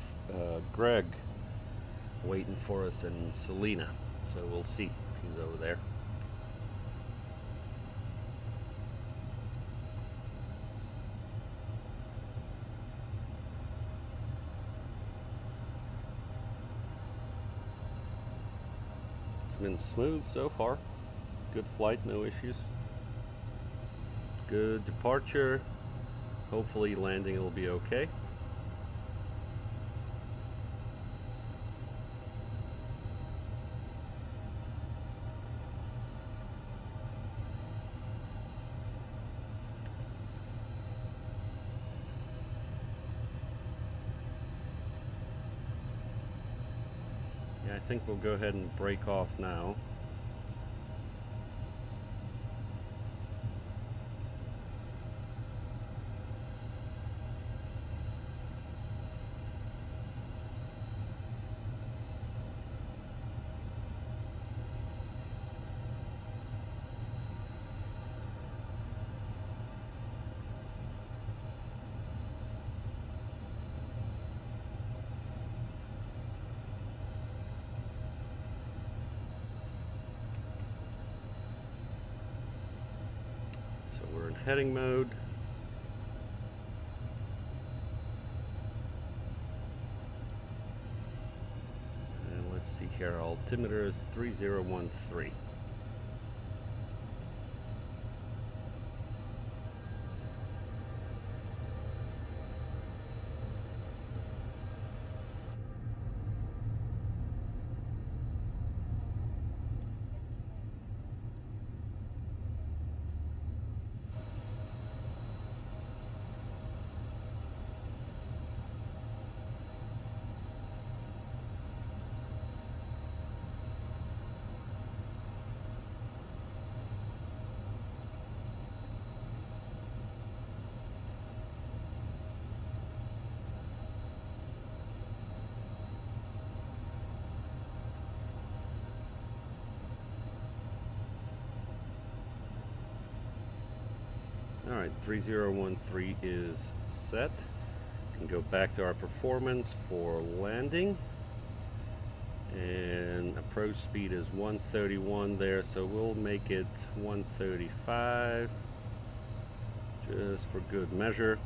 S1: Greg waiting for us in Salina, so we'll see if he's over there. It's been smooth so far. Good flight, no issues. Good departure. Hopefully landing will be okay. I think we'll go ahead and break off now. heading mode. And let's see here, altimeter is 3013. Alright, 3013 is set. We can go back to our performance for landing. And approach speed is 131 there, so we'll make it 135 just for good measure.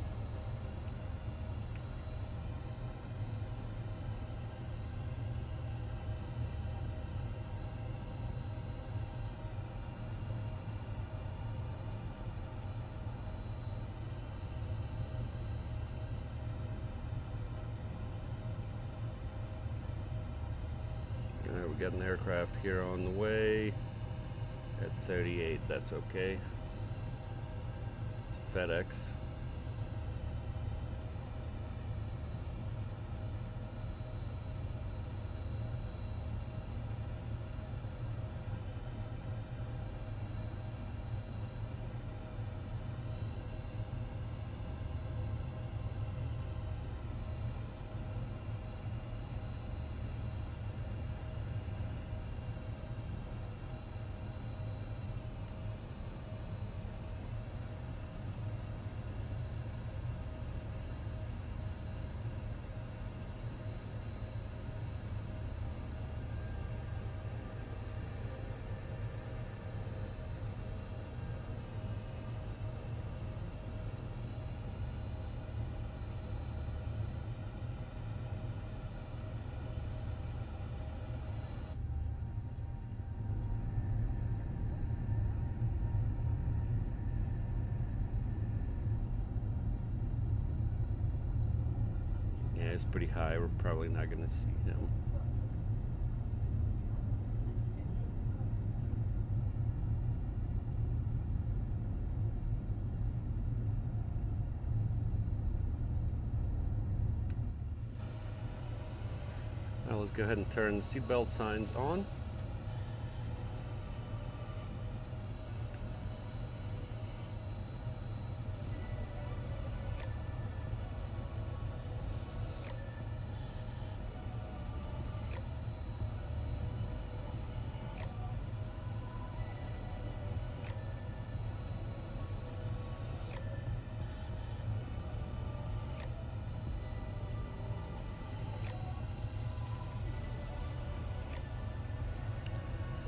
S1: We got an aircraft here on the way at 38. That's okay. It's FedEx. Yeah, it's pretty high. We're probably not going to see him. Now let's go ahead and turn the seatbelt signs on.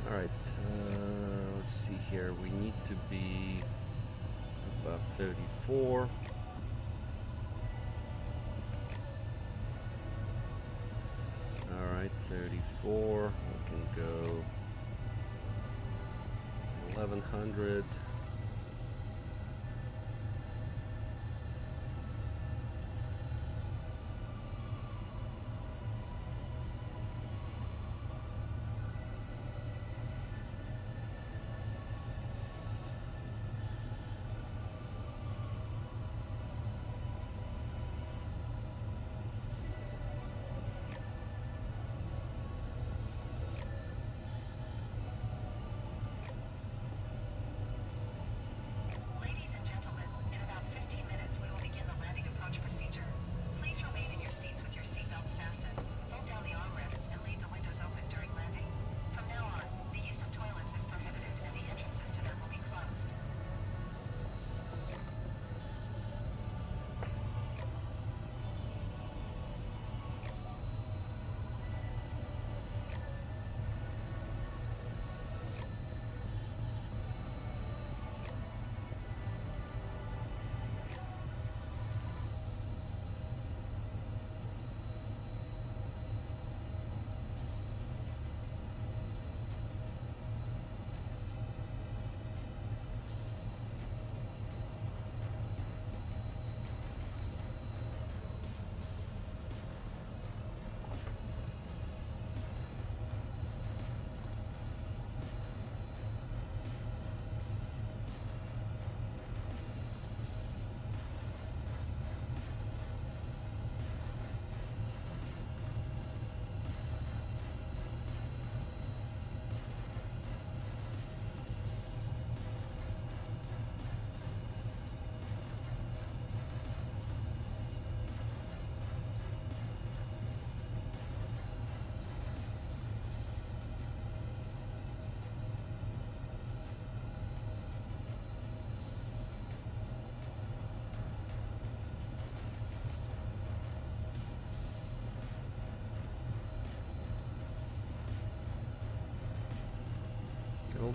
S1: Alright, let's see here. We need to be about 34. Alright, 34. We can go 1100.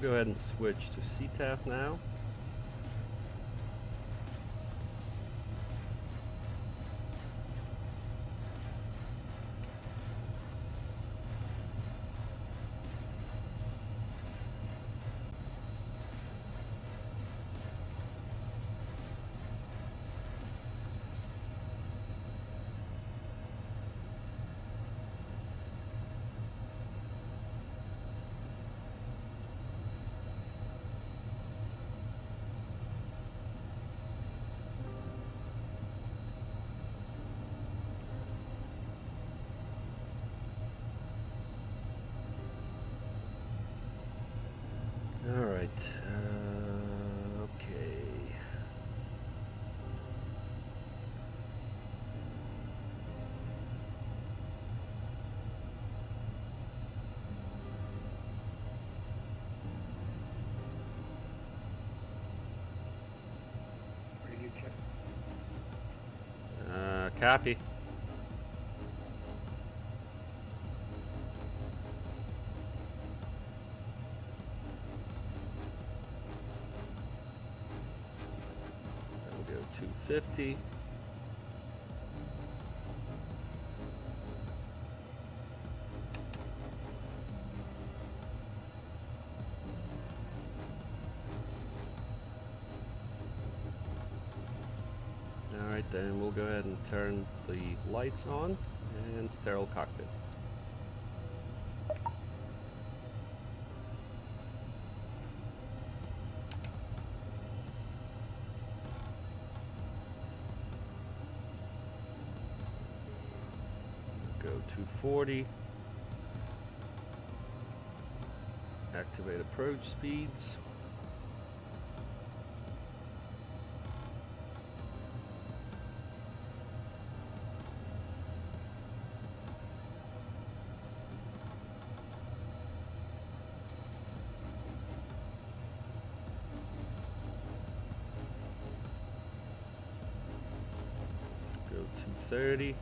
S1: go ahead and switch to CTAF now. All right. Okay.
S5: Radio check.
S1: Copy. We'll go 250. Alright, then we'll go ahead and turn the lights on and sterile cockpit. Go 240. Activate approach speeds. Go 230.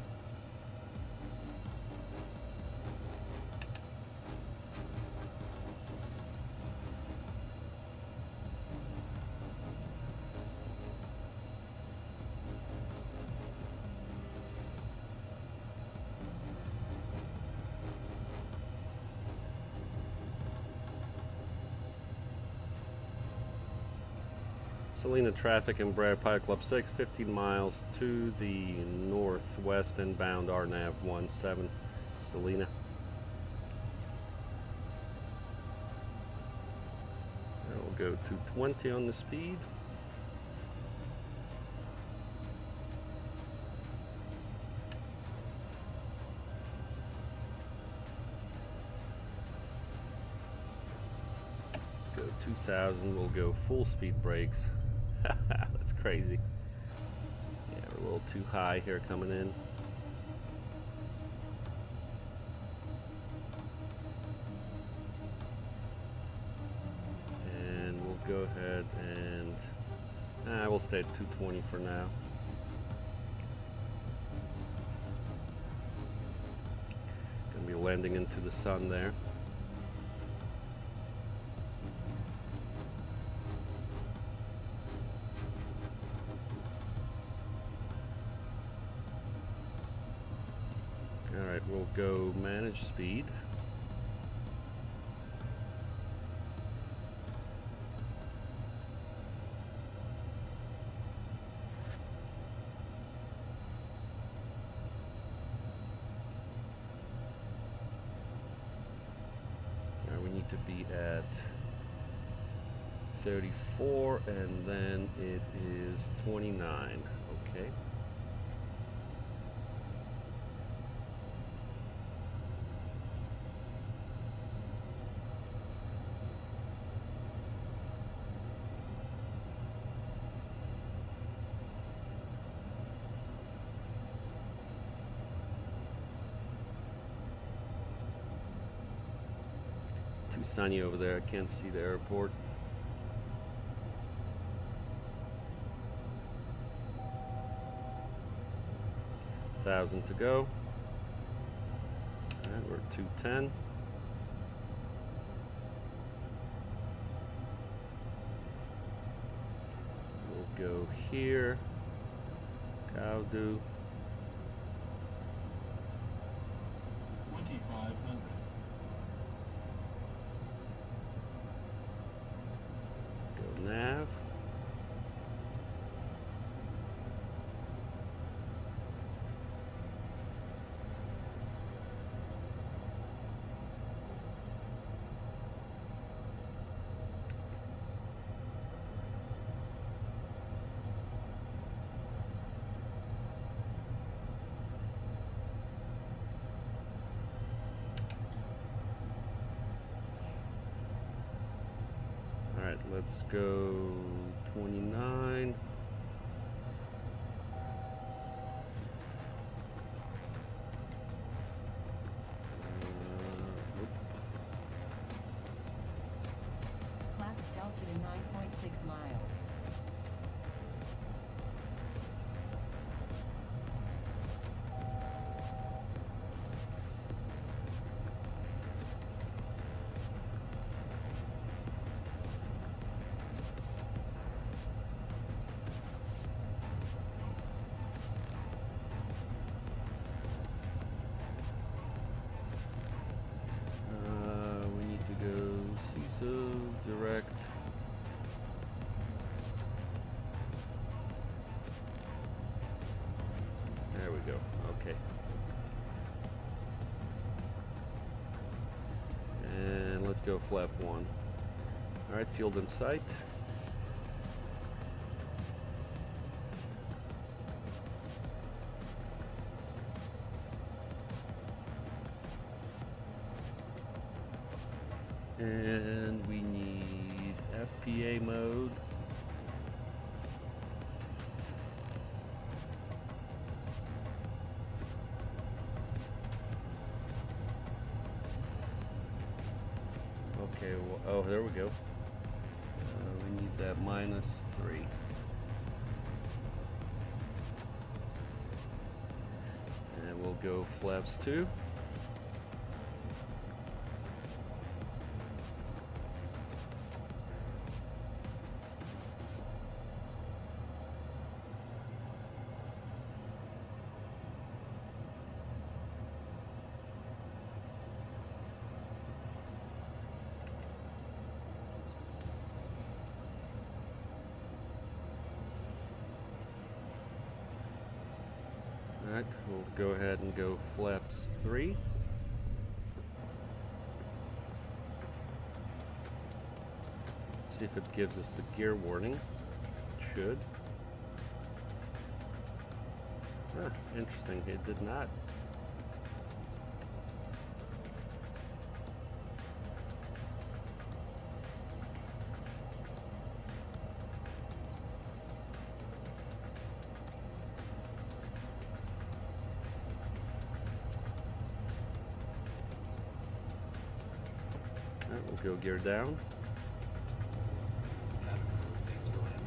S1: Salina traffic, Embraer Pilot Club 6, 15 miles to the northwest, inbound RNAV 17, Salina. We'll go to 20 on the speed. Go 2000, we'll go full speed brakes. That's crazy. Yeah, we're a little too high here coming in. And we'll go ahead and we'll stay at 220 for now. Gonna be landing into the sun there. Alright, we'll go manage speed. Now we need to be at 34 and then it is 29. Okay. Too sunny over there, I can't see the airport. $1,000 to go. Alright, we're at 210. go here. Cow do.
S11: 2500.
S1: Go nav. Alright, let's go 29.
S7: Clocks Delta to 9.6 miles.
S1: We need to go CISO direct. There we go. Okay. And let's go flap 1. Alright, field in sight. And we need FPA mode. Okay, well, oh, there we go. We need that -3. And we'll go flaps 2. Alright, we'll go ahead and go flaps 3. See if it gives us the gear warning. It should. Ah, interesting, it did not. Alright, we'll go gear down.
S3: Seats for landing.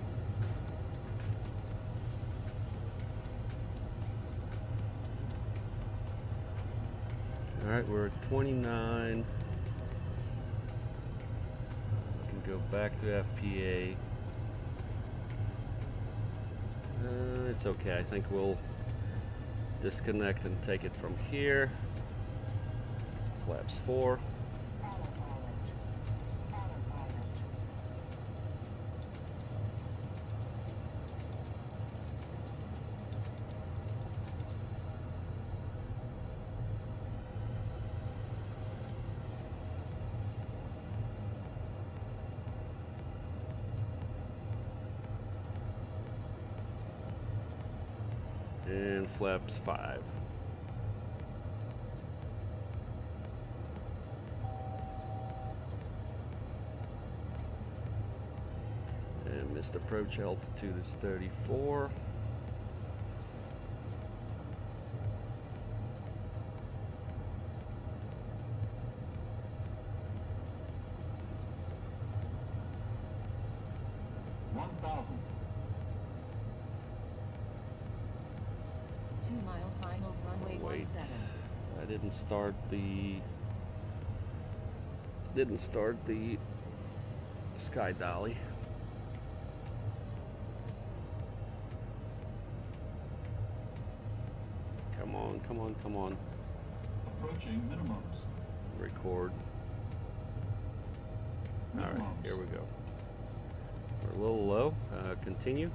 S1: Alright, we're at 29. We can go back to FPA. It's okay, I think we'll disconnect and take it from here. Flaps 4. And flaps 5. And missed approach altitude is 34. Wait, I didn't start the sky dolly. on, come on, come on.
S11: Approaching minimums.
S1: Record. Alright, here we go. We're a little low. Continue.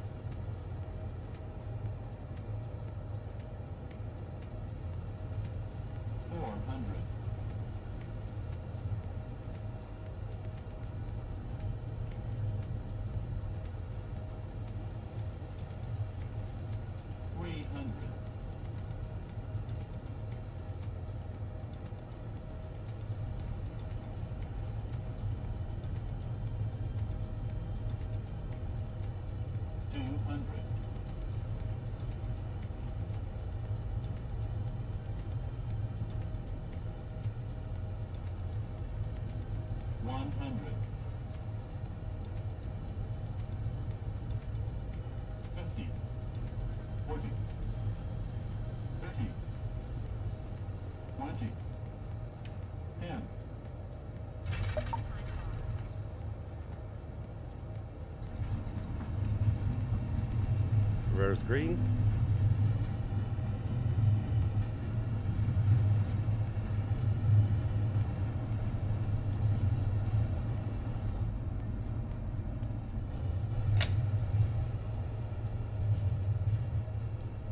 S1: Rudder's green.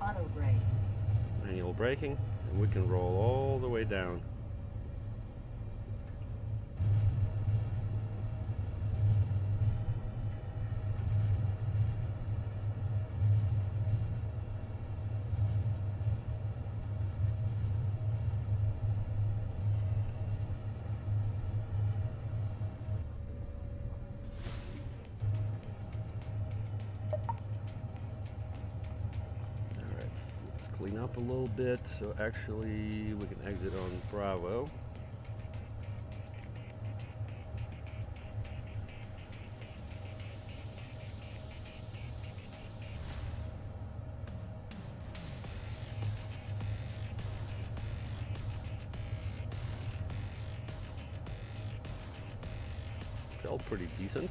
S7: Auto brake.
S1: Manual braking, and we can roll all the way down. Clean up a little bit, so actually we can exit on Bravo. Felt pretty decent.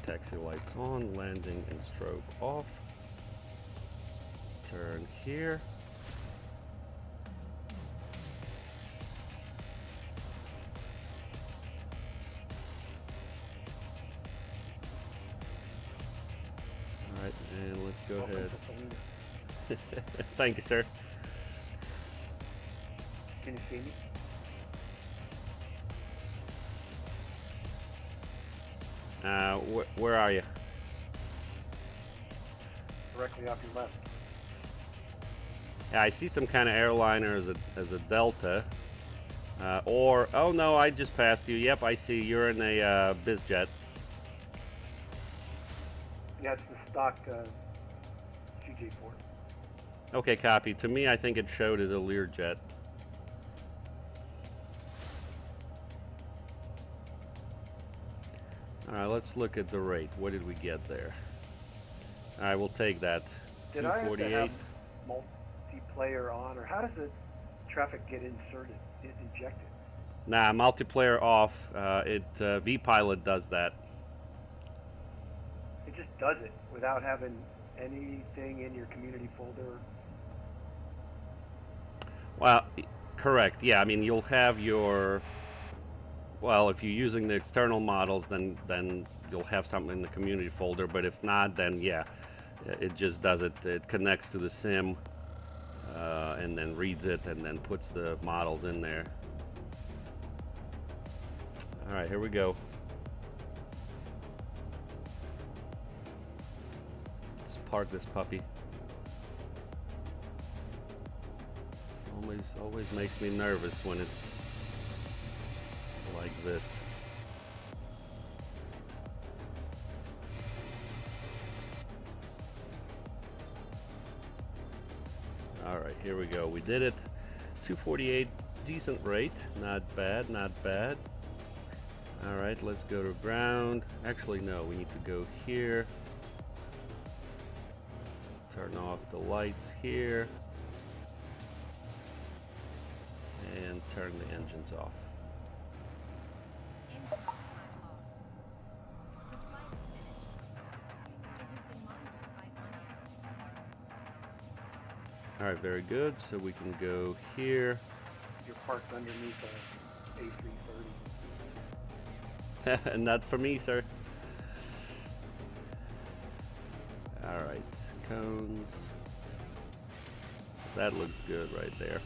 S1: Taxi lights on, landing and strobe off. Turn here. Alright, and let's go ahead. Thank you, sir.
S10: Can you see me?
S1: Where are you?
S10: Directly off your left.
S1: Yeah, I see some kind of airliner as a Delta. Or, oh no, I just passed you. Yep, I see. You're in a BizJet.
S10: Yeah, it's the stock CJ port.
S1: Okay, copy. To me, I think it showed as a Learjet. Alright, let's look at the rate. What did we get there? Alright, we'll take that.
S10: Did I have to have multiplayer on, or how does the traffic get injected?
S1: Nah, multiplayer off. vPilot does that.
S10: It just does it without having anything in your community folder?
S1: Well, correct. Yeah, I mean, you'll have your... Well, if you're using the external models, then you'll have something in the community folder. But if not, then yeah, it just does it. It connects to the sim, and then reads it, and then puts the models in there. All right, here we go. Let's park this puppy. Always makes me nervous when it's like this. Alright, here we go. We did it. 248, decent rate. Not bad, not bad. Alright, let's go to ground. Actually, no, we need to go here. Turn off the lights here. And turn the engines off.
S6: Engine off, time logged. The flight is finished. It has been monitored by OnAir.
S1: Alright, very good. So we can go here.
S10: You're parked underneath a A330.
S1: Not for me, sir. Alright, cones. That looks good right there.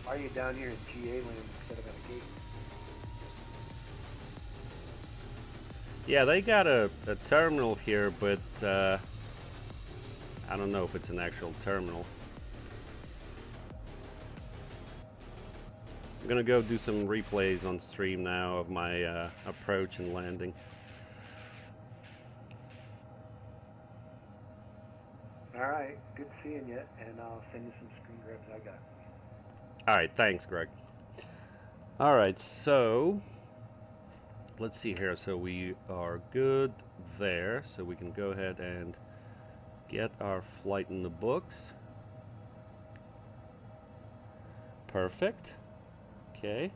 S10: Why are you down here in GA land instead of at a gate?
S1: Yeah, they got a terminal here, but I don't know if it's an actual terminal. I'm gonna go do some replays on stream now of my approach and landing.
S10: Alright, good seeing you, and I'll send you some screen grabs I got.
S1: Alright, thanks, Greg. Alright, so let's see here. So we are good there, so we can go ahead and get our flight in the books. Perfect. Okay.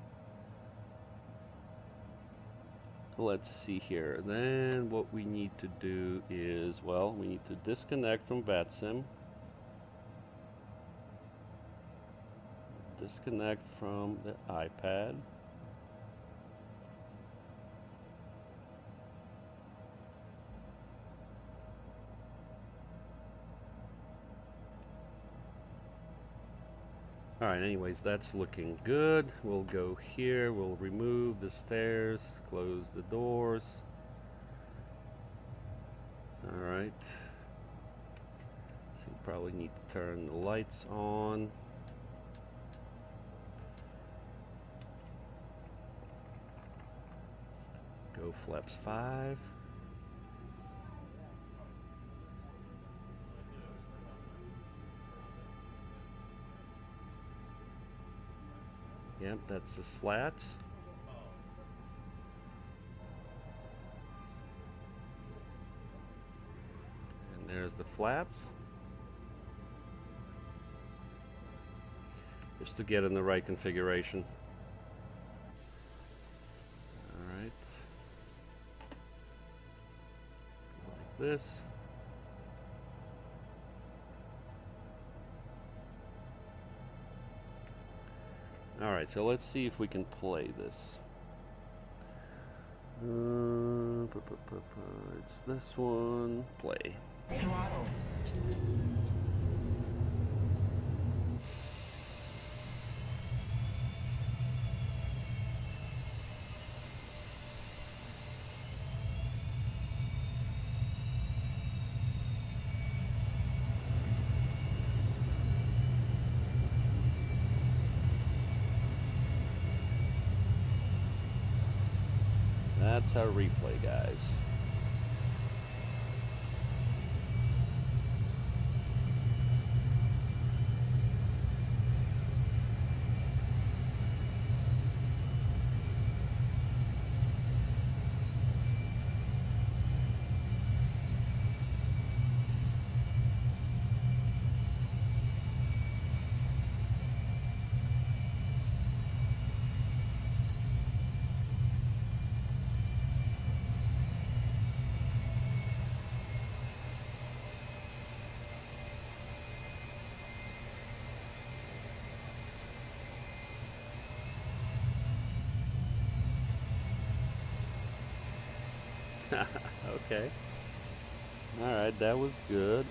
S1: Let's see here. Then what we need to do is, well, we need to disconnect from VATSIM. Disconnect from the iPad. Alright, anyways, that's looking good. We'll go here, we'll remove the stairs, close the doors. Alright. So you probably need to turn the lights on. Go flaps 5. Yep, that's the slat. And there's the flaps. Just to get in the right configuration. Alright. Like this. Alright, so let's see if we can play this. It's this one. Play.
S7: Throttle.
S1: That's our replay, guys. Okay. Alright, that was good.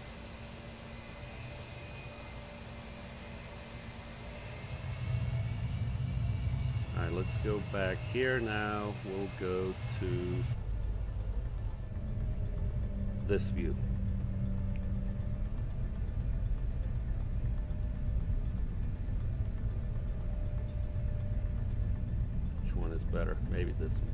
S1: Alright, let's go back here now. We'll go to this view. which one is better. Maybe this one.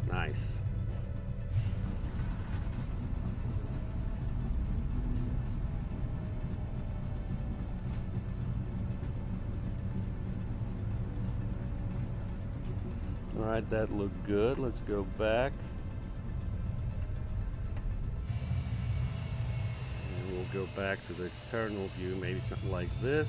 S1: Nice. All right, that looked good. Let's go back. And we'll go back to the external view, maybe something like this.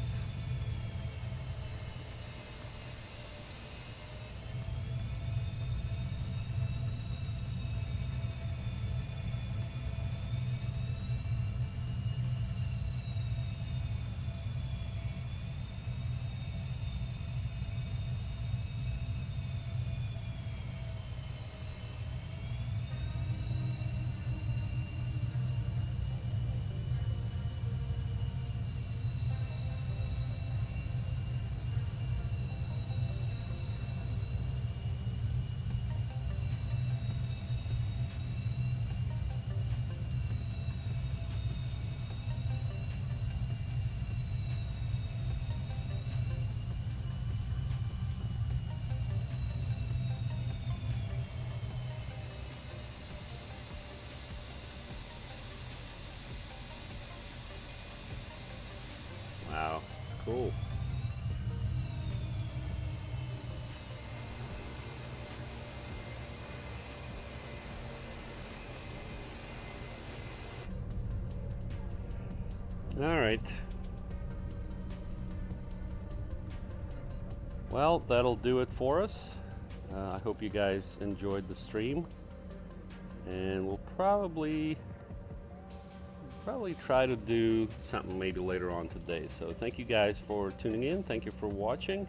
S1: Wow, cool. All right. Well, that'll do it for us. I hope you guys enjoyed the stream, and we'll probably try to do something maybe later on today. So thank you guys for tuning in. Thank you for watching,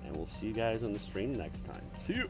S1: and we'll see you guys on the stream next time. See you.